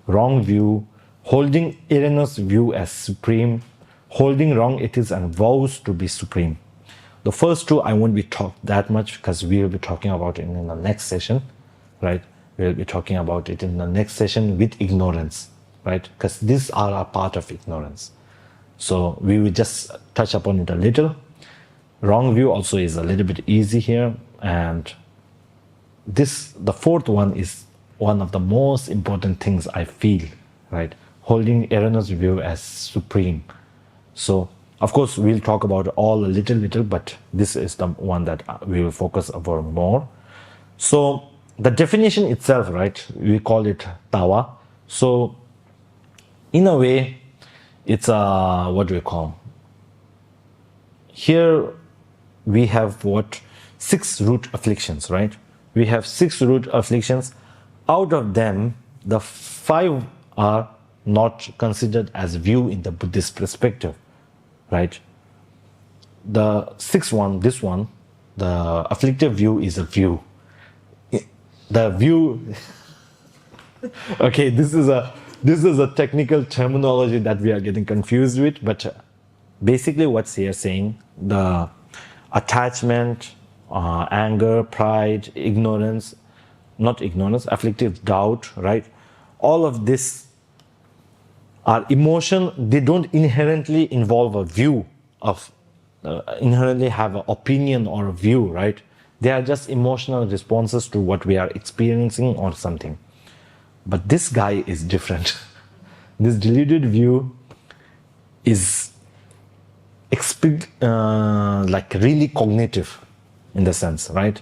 wrong view, holding erroneous view as supreme, holding wrong ethics and vows to be supreme. The first two I won't be talk that much because we will be talking about it in the next session, right? We'll be talking about it in the next session with ignorance, right? Because these are a part of ignorance. So we will just touch upon it a little. Wrong view also is a little bit easy here. And the fourth one is one of the most important things I feel, right? Holding erroneous view as supreme. So, of course, we'll talk about all a little, but this is the one that we will focus upon more. So, the definition itself, right? We call it tawa. So, in a way, it's what do we call? Here we have 6 root afflictions, right? We have 6 root afflictions. Out of them, the 5 are not considered as view in the Buddhist perspective, right? The 6th one, this one, the afflictive view is a view. The view, okay, this is a technical terminology that we are getting confused with, but basically what's here saying, the attachment, anger, pride, ignorance, not ignorance, afflictive doubt, right? All of this are emotion. They don't inherently involve a view of, inherently have an opinion or a view, right? They are just emotional responses to what we are experiencing or something. But this guy is different. This deluded view is like really cognitive in the sense, right?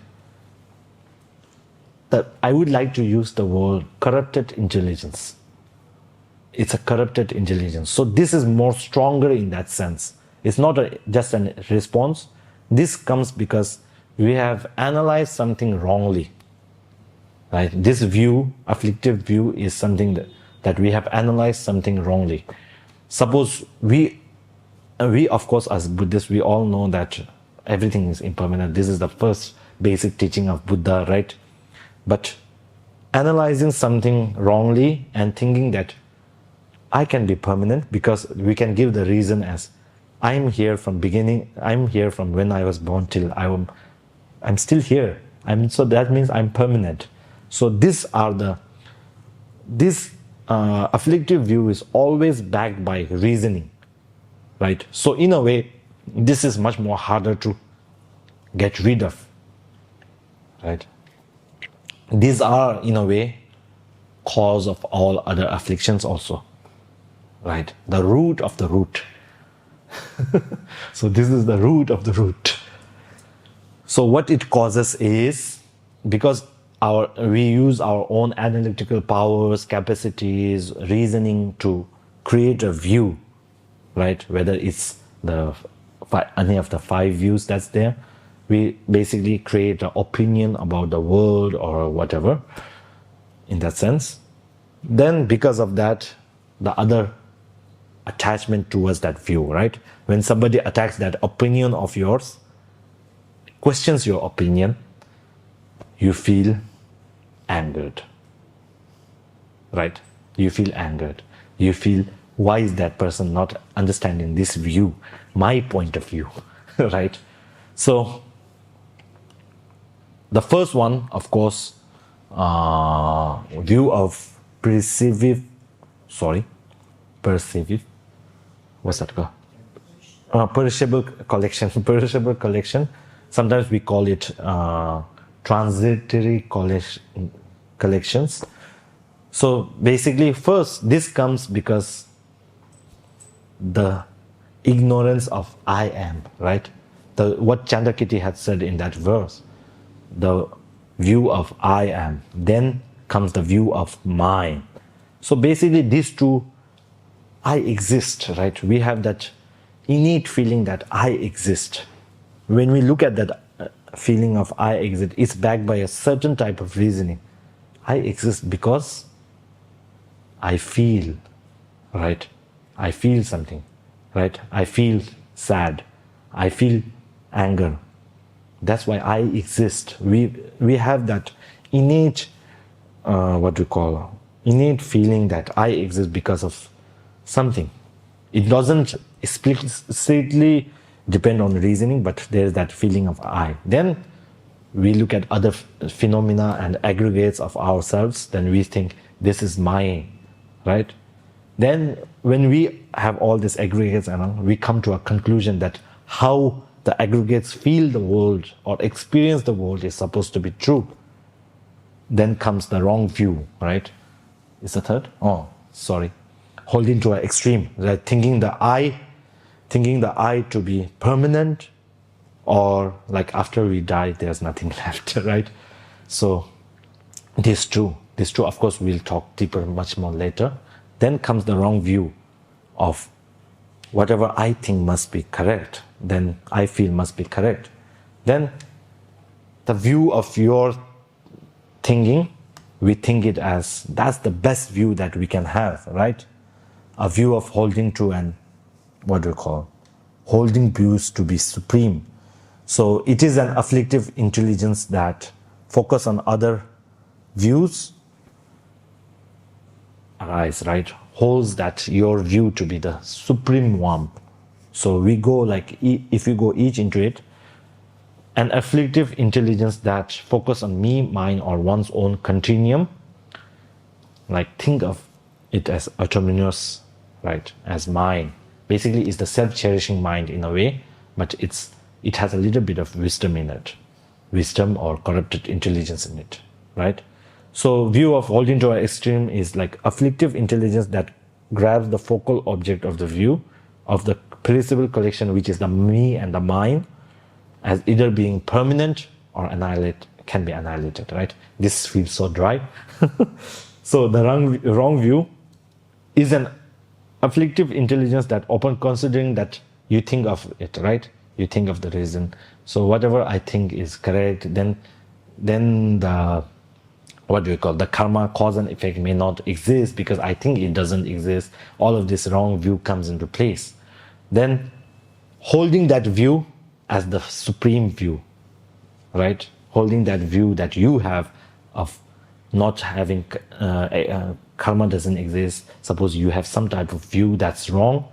I would like to use the word corrupted intelligence. It's a corrupted intelligence. So this is more stronger in that sense. It's not just a response. This comes because we have analyzed something wrongly. Right? This view, afflictive view, is something that we have analyzed something wrongly. Suppose we of course as Buddhists, we all know that everything is impermanent. This is the first basic teaching of Buddha, right? But analyzing something wrongly and thinking that I can be permanent, because we can give the reason as I'm here from beginning, I'm here from when I was born till I'm still here. So that means I'm permanent. So this afflictive view is always backed by reasoning, right? So in a way, this is much more harder to get rid of, right? These are, in a way, cause of all other afflictions also, right? The root of the root. So this is the root of the root. So what it causes is, because we use our own analytical powers, capacities, reasoning to create a view, right? Whether it's any of the 5 views that's there, we basically create an opinion about the world or whatever, in that sense. Then because of that, the other attachment towards that view, right? When somebody attacks that opinion of yours, questions your opinion, you feel angered, right? You feel angered. You feel, why is that person not understanding this view, my point of view, right? So the first one, of course, view of perceiving, what's that called? Perishable collection. Sometimes we call it transitory collections. So basically, first, this comes because the ignorance of I am, right? What Chandrakirti had said in that verse, the view of I am, then comes the view of mine. So basically, these two, I exist, right? We have that innate feeling that I exist. When we look at that feeling of I exist, it's backed by a certain type of reasoning. I exist because I feel, right? I feel something, right? I feel sad. I feel anger. That's why I exist. We have that innate, innate feeling that I exist because of something. It doesn't explicitly depend on reasoning, but there's that feeling of I. Then we look at other phenomena and aggregates of ourselves, then we think this is mine, right? Then when we have all these aggregates, we come to a conclusion that how the aggregates feel the world or experience the world is supposed to be true. Then comes the wrong view, right? Is the third? Holding to an extreme, like thinking the I to be permanent, or like after we die, there's nothing left, right? So these two, of course, we'll talk deeper much more later. Then comes the wrong view of whatever I think must be correct, then I feel must be correct. Then the view of your thinking, we think it as that's the best view that we can have, right? A view of holding to an, holding views to be supreme. So it is an afflictive intelligence that focus on other views arise, right? Holds that your view to be the supreme one. So we go like, if you go each into it, an afflictive intelligence that focus on me, mine, or one's own continuum, like think of it as autonomous, right? As mine. Basically, it's the self-cherishing mind in a way, but it has a little bit of wisdom in it. Wisdom or corrupted intelligence in it, right? So view of holding to an extreme is like afflictive intelligence that grabs the focal object of the view of the perishable collection, which is the me and the mine, as either being permanent or can be annihilated, right? This feels so dry. So the wrong view is an afflictive intelligence that upon considering that you think of it, right? You think of the reason. So whatever I think is correct, then the, what do we call, the karma, cause and effect may not exist because I think it doesn't exist. All of this wrong view comes into place. Then holding that view as the supreme view, right? Holding that view that you have of not having karma doesn't exist. Suppose you have some type of view that's wrong,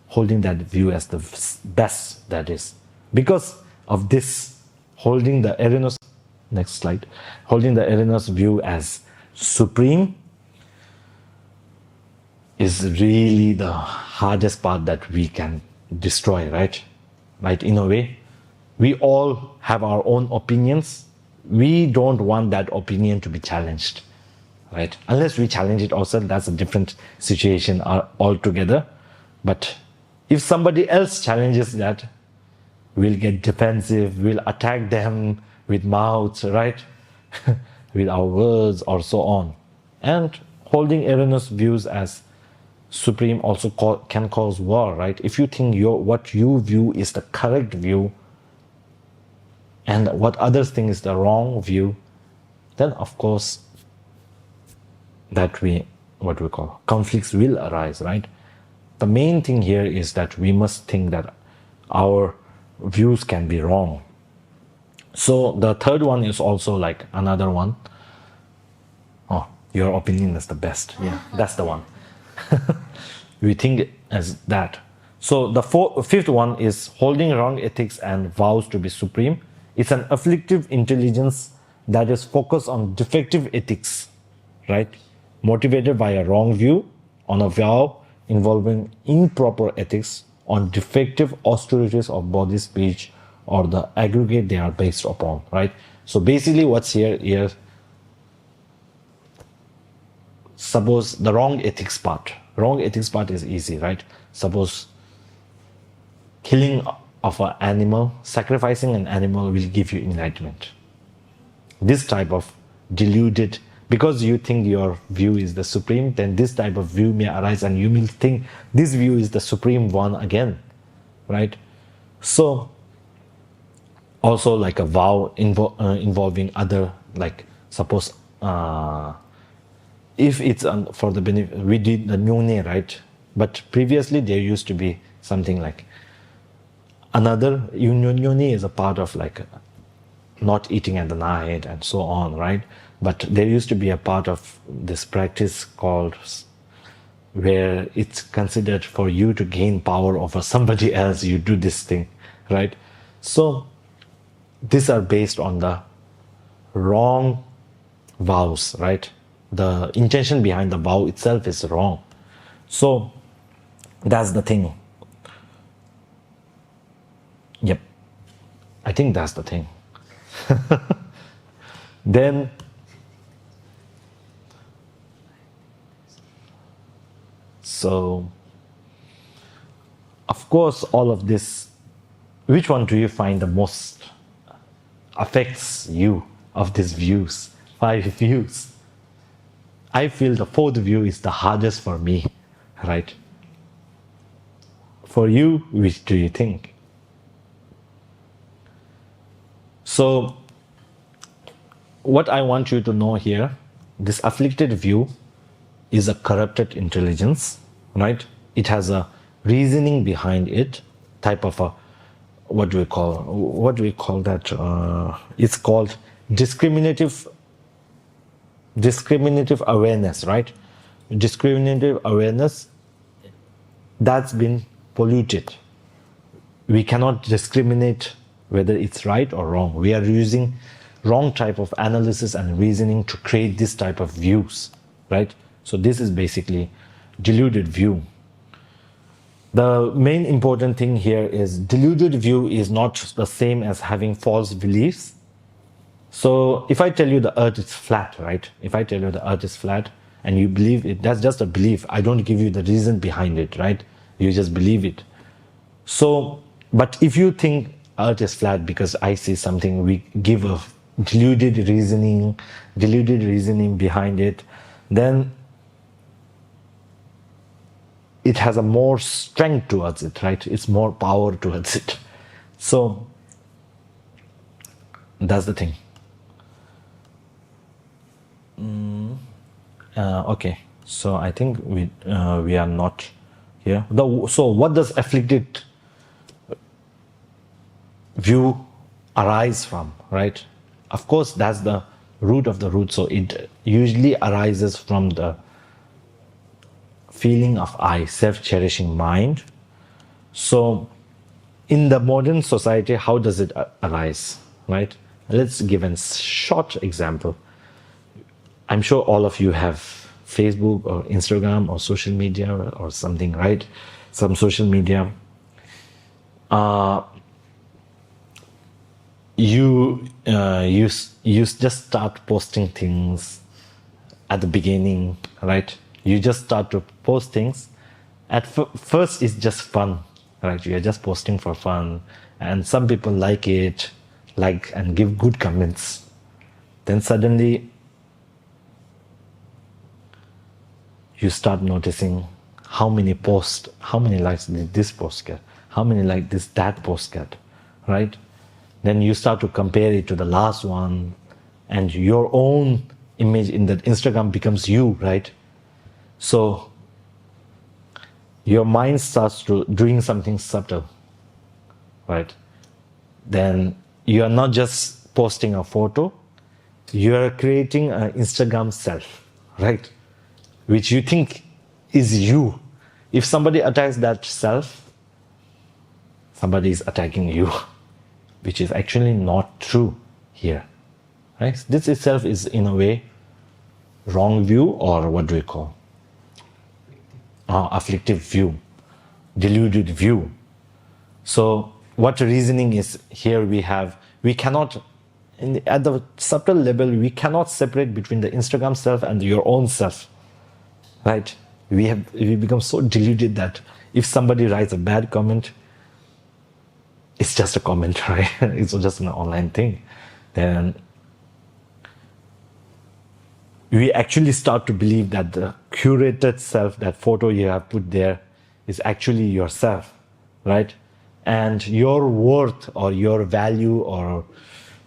holding that view as the best that is. Because of this, holding the erroneous, next slide, holding the erroneous view as supreme is really the hardest part that we can destroy, right? Right, in a way. We all have our own opinions. We don't want that opinion to be challenged, right? Unless we challenge it ourselves, that's a different situation altogether. But if somebody else challenges that, we'll get defensive, we'll attack them with mouths, right? With our words or so on. And holding erroneous views as supreme also can cause war, right? If you think what you view is the correct view and what others think is the wrong view, then of course that what we call conflicts will arise, right? The main thing here is that we must think that our views can be wrong. So the third one is also like another one. Oh, your opinion is the best. Yeah, that's the one. We think as that. So the fifth one is holding wrong ethics and vows to be supreme. It's an afflictive intelligence that is focused on defective ethics, right? Motivated by a wrong view on a vow involving improper ethics on defective austerities of body, speech, or the aggregate they are based upon, right? So basically what's here, suppose the wrong ethics part is easy, right? Suppose killing of an animal, sacrificing an animal will give you enlightenment. This type of deluded, because you think your view is the supreme, then this type of view may arise and you will think this view is the supreme one again, right? So also like a vow involving other, like suppose if it's for the benefit, we did the nyone, right? But previously there used to be something like another, nyone is a part of like not eating at the night and so on, right? But there used to be a part of this practice called where it's considered for you to gain power over somebody else, you do this thing, right? So these are based on the wrong vows, right? The intention behind the vow itself is wrong. So that's the thing. Yep, I think that's the thing. Then so of course all of this, which one do you find the most affects you of these views, 5 views? I feel the 4th view is the hardest for me, right? For you, which do you think? So what I want you to know here, this afflicted view is a corrupted intelligence, right? It has a reasoning behind it, type of a, what do we call that? It's called discriminative awareness, right? Discriminative awareness that's been polluted. We cannot discriminate whether it's right or wrong. We are using wrong type of analysis and reasoning to create this type of views, right? So this is basically deluded view. The main important thing here is deluded view is not the same as having false beliefs. So if I tell you the earth is flat, right? If I tell you the earth is flat and you believe it, that's just a belief. I don't give you the reason behind it, right? You just believe it. So, but if you think earth is flat because I see something, we give a deluded reasoning behind it, then it has a more strength towards it, right? It's more power towards it. So that's the thing. Okay, so I think we are not here. So what does afflicted view arise from, right? Of course, that's the root of the root. So it usually arises from the feeling of I, self-cherishing mind. So in the modern society, how does it arise, right? Let's give a short example. I'm sure all of you have Facebook or Instagram or social media or something, right? Some social media. You just start posting things at the beginning, right? You just start to post things. At first, it's just fun, right? You're just posting for fun, and some people like it, and give good comments. Then suddenly, you start noticing how many likes did this post get, how many likes did that post get, right? Then you start to compare it to the last one, and your own image in that Instagram becomes you, right? So your mind starts to doing something subtle, right? Then you are not just posting a photo, you are creating an Instagram self, right? Which you think is you. If somebody attacks that self, somebody is attacking you, which is actually not true here, right? This itself is in a way wrong view, or what do we call? Afflictive view, deluded view. So what reasoning is here? We cannot, at the subtle level, we cannot separate between the Instagram self and your own self, right? We become so deluded that if somebody writes a bad comment, it's just a comment, right? It's just an online thing. Then we actually start to believe that the curated self, that photo you have put there, is actually yourself, right? And your worth or your value, or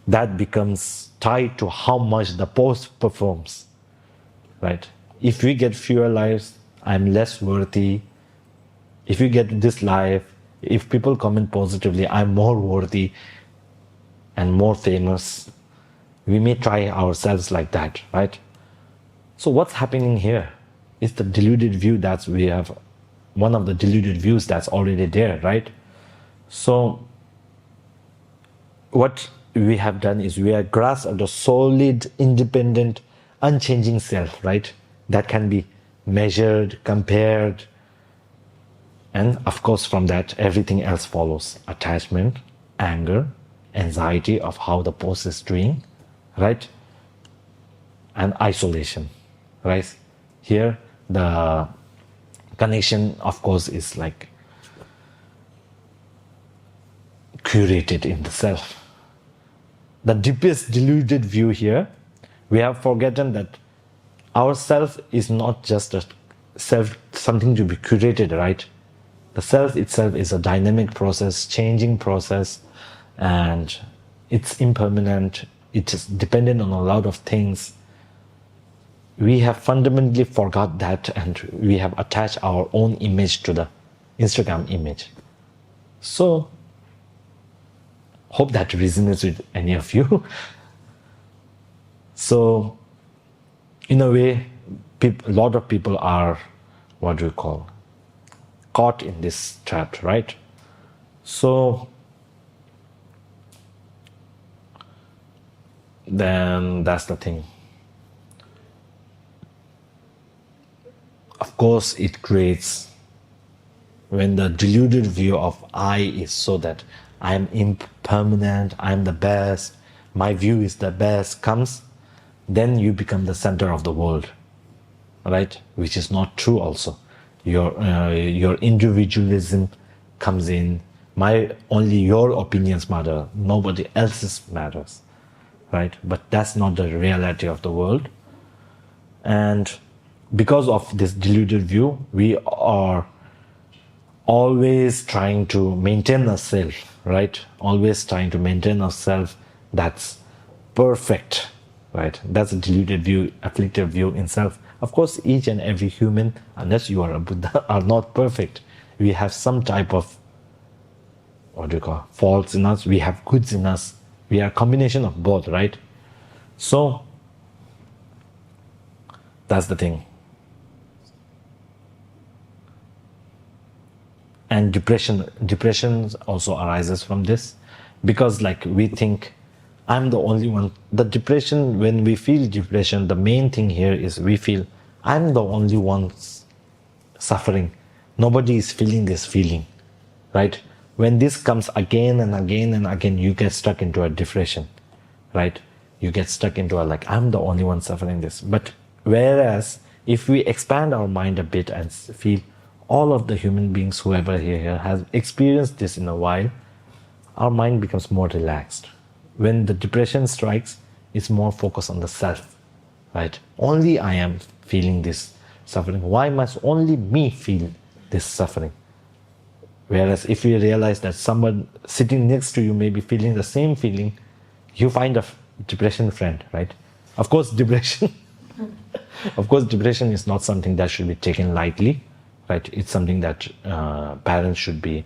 that becomes tied to how much the post performs, right? If we get fewer likes, I'm less worthy. If you get this life, if people comment positively, I'm more worthy and more famous. We may try ourselves like that, right? So what's happening here is the deluded view that we have, one of the deluded views that's already there, right? So what we have done is we are grasped at a solid, independent, unchanging self, right? That can be measured, compared, and of course from that everything else follows: attachment, anger, anxiety of how the post is doing, right? And isolation, right? Here the connection, of course, is like curated in the self. The deepest deluded view here, we have forgotten that our self is not just a self, something to be curated, right? The self itself is a dynamic process, changing process, and it's impermanent. It is dependent on a lot of things. We have fundamentally forgot that, and we have attached our own image to the Instagram image. So, hope that resonates with any of you. So, in a way, a lot of people are, what do you call, caught in this trap, right? So, then that's the thing. Of course, it creates, when the deluded view of I is so that I'm impermanent, I'm the best, my view is the best, comes, then you become the center of the world, right? Which is not true also. Your individualism comes in. Only your opinions matter, nobody else's matters. right? But that's not the reality of the world. And because of this deluded view, we are always trying to maintain ourselves, right? Always trying to maintain ourselves that's perfect, right? That's a deluded view, afflictive view in self. Of course, each and every human, unless you are a Buddha, are not perfect. We have some type of, faults in us. We have goods in us. We are a combination of both, right? So, that's the thing. And depression also arises from this, because like we think I'm the only one. The depression, when we feel depression, the main thing here is we feel I'm the only one suffering. Nobody is feeling this feeling, right? When this comes again and again and again, you get stuck into a depression, right? You get stuck into a like, I'm the only one suffering this. But whereas if we expand our mind a bit and feel all of the human beings, whoever here has experienced this in a while, our mind becomes more relaxed. When the depression strikes, it's more focused on the self, right? Only I am feeling this suffering. Why must only me feel this suffering? Whereas if you realize that someone sitting next to you may be feeling the same feeling, you find a depression friend, right? Of course, depression is not something that should be taken lightly, right? It's something that parents should be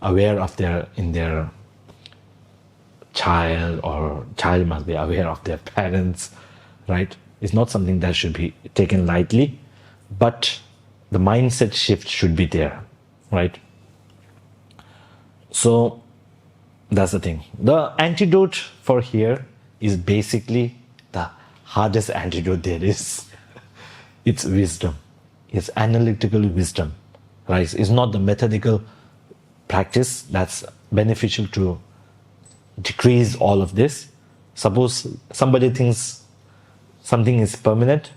aware of in their child, or child must be aware of their parents, right? It's not something that should be taken lightly, but the mindset shift should be there, right? So that's the thing. The antidote for here is basically the hardest antidote there is. It's wisdom. It's analytical wisdom, right? It's not the methodical practice that's beneficial to decrease all of this. Suppose somebody thinks something is permanent,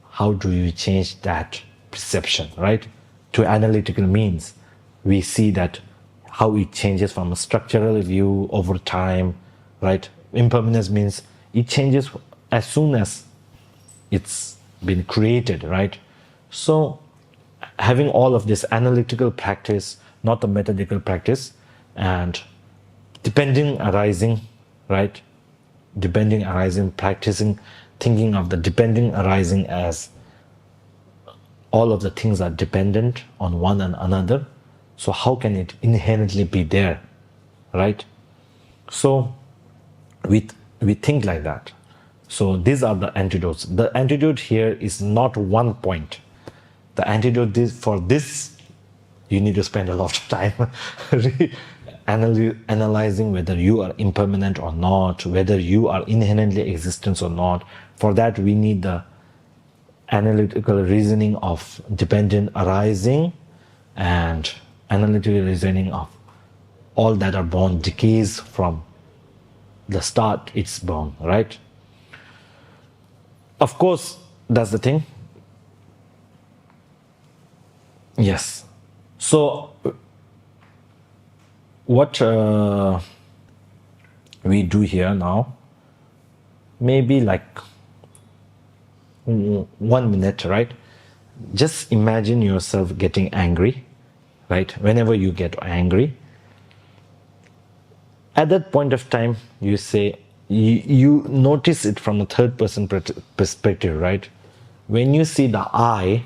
how do you change that perception, right? To analytical means, we see that how it changes from a structural view over time, right? Impermanence means it changes as soon as it's been created, right? So having all of this analytical practice, not the methodical practice, and depending arising, right? Depending arising, practicing, thinking of the depending arising as all of the things are dependent on one and another. So how can it inherently be there, right? So we think like that. So these are the antidotes. The antidote here is not one point. The antidote is for this, you need to spend a lot of time analyzing whether you are impermanent or not, whether you are inherently existence or not. For that, we need the analytical reasoning of dependent arising and analytical reasoning of all that are born decays from the start it's born, right? Of course, that's the thing. Yes. So what we do here now, maybe like 1 minute, right? Just imagine yourself getting angry, right? Whenever you get angry, at that point of time, you say, you notice it from a third person perspective, right? When you see the I,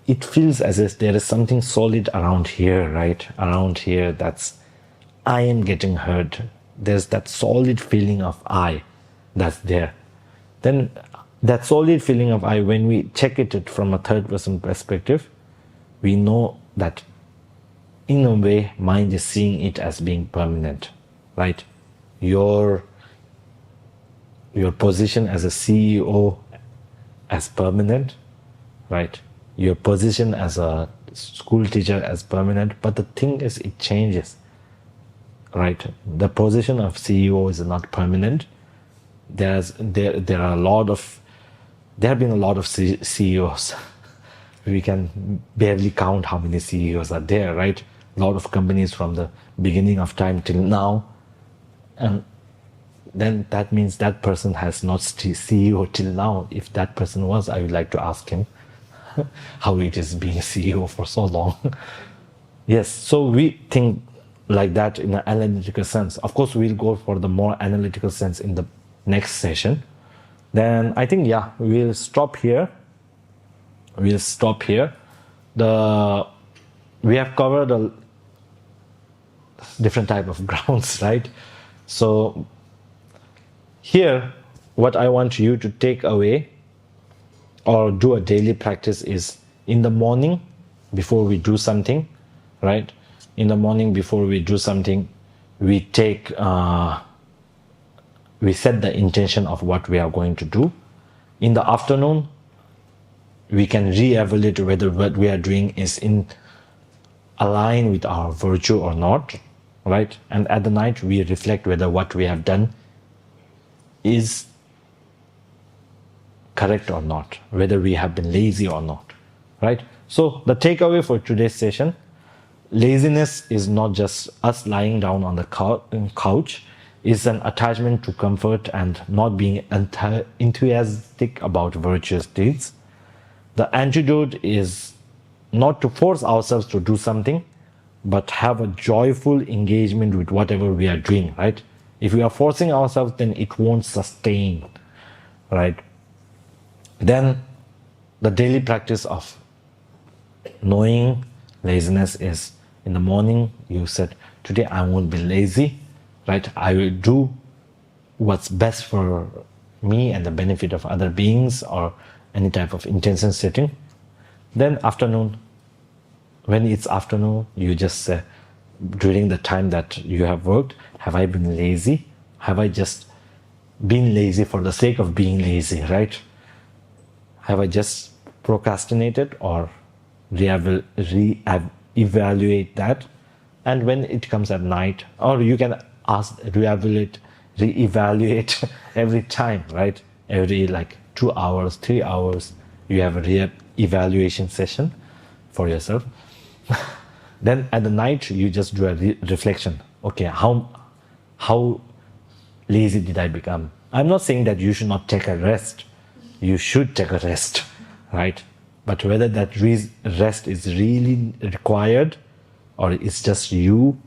it feels as if there is something solid around here, right? Around here, that's, I am getting hurt. There's that solid feeling of I that's there. Then that solid feeling of I, when we check it from a third person perspective, we know that in a way, mind is seeing it as being permanent, right? Your position as a CEO as permanent, right? Your position as a school teacher as permanent, but the thing is, it changes, right? The position of CEO is not permanent. There have been a lot of CEOs. We can barely count how many CEOs are there, right? A lot of companies from the beginning of time till now, and then that means that person has not CEO till now. If that person was, I would like to ask him how it is being CEO for so long. Yes, so we think like that in an analytical sense. Of course, we'll go for the more analytical sense in the next session. Then I think, yeah, we'll stop here. We have covered a different type of grounds, right? So here, what I want you to take away or do a daily practice is in the morning before we do something, right? In the morning before we do something, we take we set the intention of what we are going to do. In the afternoon, we can re-evaluate whether what we are doing is in align with our virtue or not, right? And at the night, we reflect whether what we have done is correct or not, whether we have been lazy or not, right? So the takeaway for today's session, laziness is not just us lying down on the couch. It's an attachment to comfort and not being enthusiastic about virtuous deeds. The antidote is not to force ourselves to do something, but have a joyful engagement with whatever we are doing, right? If we are forcing ourselves, then it won't sustain, right? Then the daily practice of knowing laziness is in the morning, you said, today I won't be lazy, right? I will do what's best for me and the benefit of other beings or any type of intention setting. Then afternoon, when it's afternoon, you just say, during the time that you have worked, have I been lazy? Have I just been lazy for the sake of being lazy, right? Have I just procrastinated or evaluate that? And when it comes at night, or you can ask, reevaluate every time, right? Every like 2 hours, 3 hours, you have a re-evaluation session for yourself. Then at the night, you just do a reflection. Okay, how lazy did I become? I'm not saying that you should not take a rest. You should take a rest, right? But whether that rest is really required or it's just you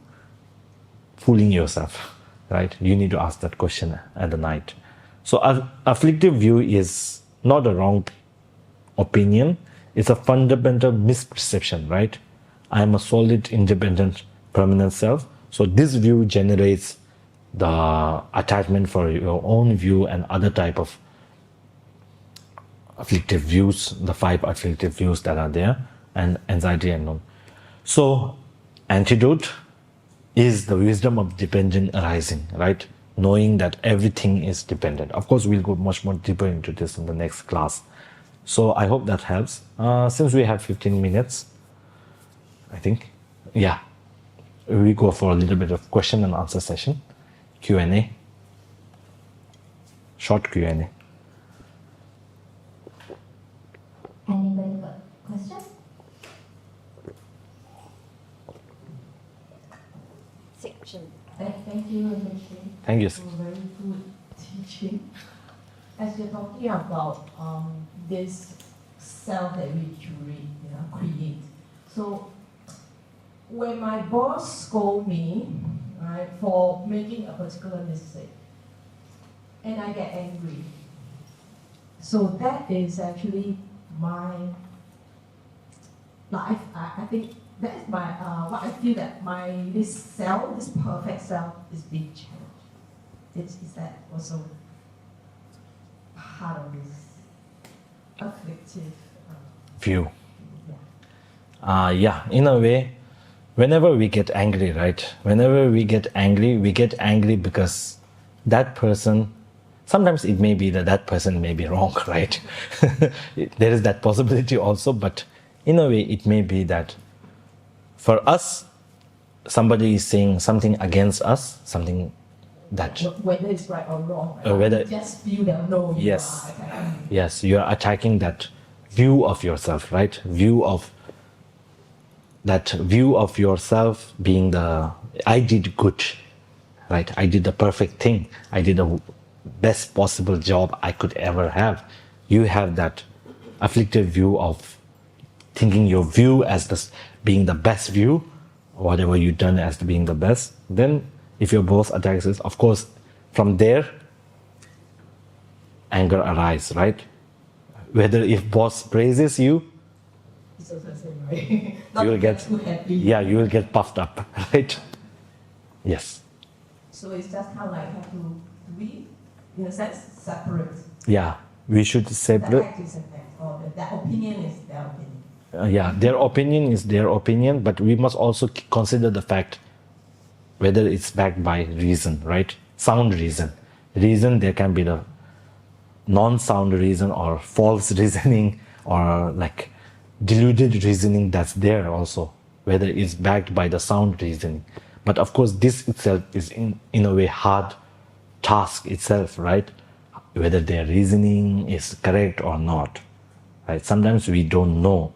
fooling yourself, right? You need to ask that question at the night. So afflictive view is not a wrong opinion. It's a fundamental misperception, right? I am a solid, independent, permanent self. So this view generates the attachment for your own view and other type of afflictive views, the 5 afflictive views that are there, and anxiety and no. So antidote is the wisdom of dependent arising, right? Knowing that everything is dependent. Of course, we'll go much more deeper into this in the next class. So I hope that helps. Since we have 15 minutes, I think, yeah, we go for a little bit of question and answer session, Q&A, short Q&A. Anybody got questions? Section. Thank you, Rinpoche. Thank you. For very good teaching. As you're talking about this self that we create. So when my boss scold me, right, for making a particular mistake, and I get angry, so that is actually my life. I think that's my what I feel that this self, this perfect self, is being challenged. Is that also part of this afflictive View. Yeah. Yeah, in a way, whenever we get angry, right? Whenever we get angry because that person, sometimes it may be that person may be wrong, right? There is that possibility also, but in a way, it may be that for us, somebody is saying something against us, something that... Whether it's right or wrong, whether, just feel that no, yes, you are attacking. Yes, you are attacking that view of yourself, right? View of yourself being the I did good, right? I did the perfect thing. I did the best possible job I could ever have. You have that afflictive view of thinking your view as being the best view, whatever you've done as being the best. Then if your boss attacks us, of course, from there, anger arises, right? Whether if boss praises you, It's also the same, right? Not you will get, too happy. yeah, you will get puffed up, right? Yes. So it's just kind of like have to be, in a sense, separate. Yeah, we should The separate. act is an act, or that opinion is their opinion. Yeah, their opinion is their opinion, but we must also consider the fact whether it's backed by reason, right? Sound reason. Reason, there can be the non-sound reason or false reasoning or like deluded reasoning that's there also, whether it's backed by the sound reasoning. But of course, this itself is in a way hard task itself, right? Whether their reasoning is correct or not, right? Sometimes we don't know.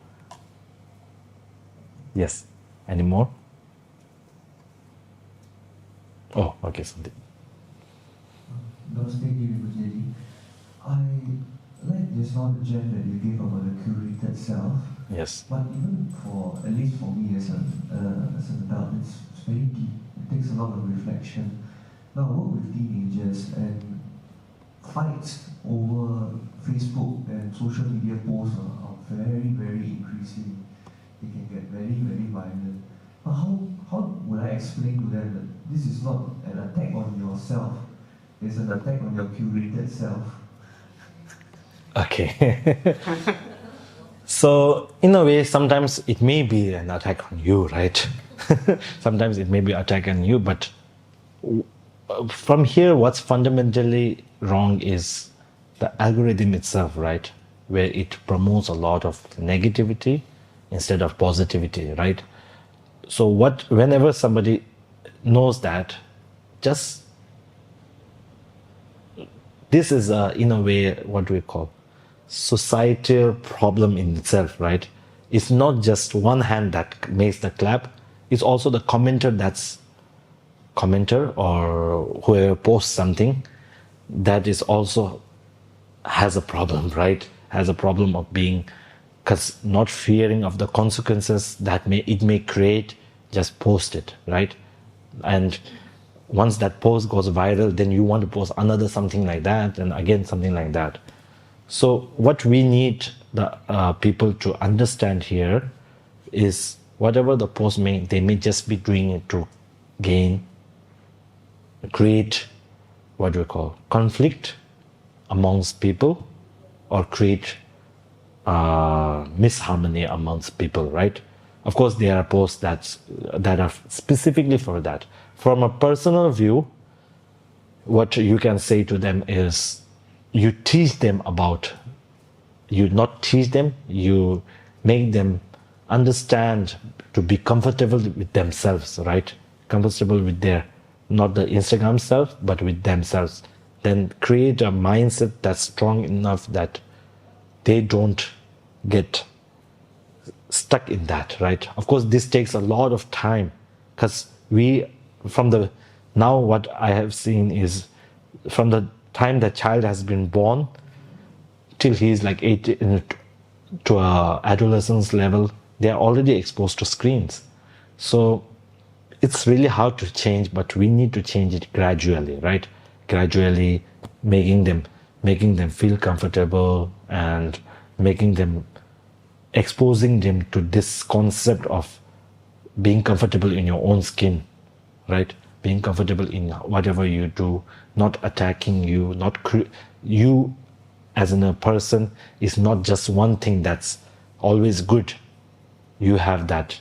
Yes. Any more? Oh, okay, something. Namaste, Rinpoche. I like just now the gem that you gave about the curated self. Yes. But even for, at least for me as an adult, it's very deep. It takes a lot of reflection. Now, I work with teenagers and fights over Facebook and social media posts are very, very increasing. They can get very, very violent. But how would I explain to them that this is not an attack on yourself, it's an attack on your curated self? Okay. So, in a way, sometimes it may be an attack on you, right? Sometimes it may be an attack on you, but from here, what's fundamentally wrong is the algorithm itself, right? Where it promotes a lot of negativity instead of positivity, right? So whenever somebody knows that, just this is in a way what we call societal problem in itself, right? It's not just one hand that makes the clap, it's also the commenter or whoever posts something that is also has a problem, right? Has a problem of being, because not fearing of the consequences that it may create, just post it, right? And once that post goes viral, then you want to post another something like that, and again something like that. So what we need the people to understand here is whatever the post they may just be doing it to create what we call conflict amongst people, or create misharmony amongst people, right? Of course, there are posts that are specifically for that. From a personal view, what you can say to them is, you teach them about, you not teach them, you make them understand to be comfortable with themselves, right? Comfortable with their, not the Instagram self, but with themselves. Then create a mindset that's strong enough that they don't get stuck in that, right? Of course, this takes a lot of time, because now what I have seen is from the time the child has been born till he's like 18 to adolescence level, they are already exposed to screens. So it's really hard to change, but we need to change it gradually, right? Gradually making them feel comfortable and exposing them to this concept of being comfortable in your own skin, right? Being comfortable in whatever you do, not attacking you, you as in a person is not just one thing that's always good. You have that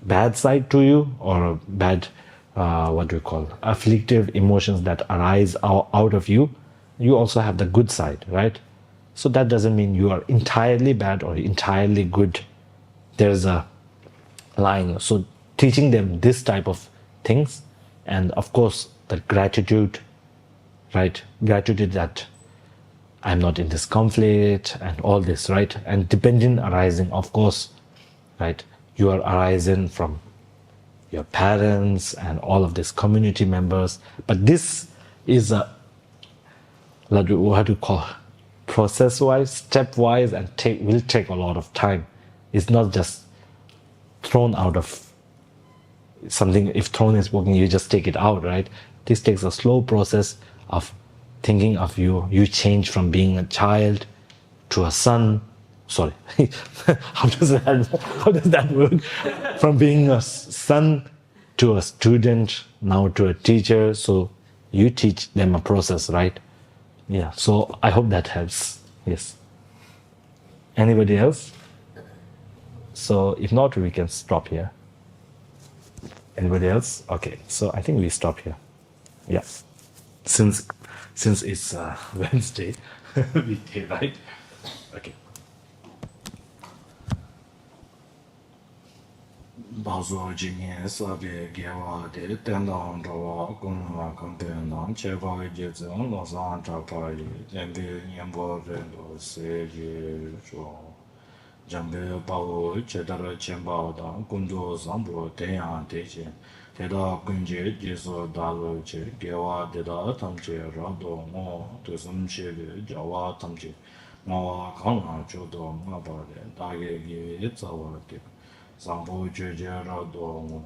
bad side to you, or bad, afflictive emotions that arise out of you. You also have the good side, right? So that doesn't mean you are entirely bad or entirely good. There's a line. So teaching them this type of things, and of course the gratitude, right? Gratitude that I'm not in this conflict and all this, right? And dependent arising, of course, right? You are arising from your parents and all of these community members. But this is a, what do you call, process-wise, step-wise, and will take a lot of time. It's not just thrown out of something. If thrown is working, you just take it out, right? This takes a slow process of thinking of you. You change from being a child to a son. Sorry, how does that work? From being a son to a student, now to a teacher. So you teach them a process, right? Yeah. So I hope that helps. Yes. Anybody else? So if not, we can stop here. Anybody else? Okay. So I think we stop here. Yeah. Since it's Wednesday, weekday, right? Okay. Bazo jingye sabe gewa de tendang zhawa gongwa kangtenang cheba ye zeng lo san chapa yi jembe nyembo rendo se ye shuo jambe bao chedara chenbao dang gongzhuo sambo tenyang techen teda gongje jiso dalo che gewa deda tamche rado ngo tesum chebe jawa tamche ngawa kangwa chodo ngabare dage ge zawa de Sampo Jeje Rado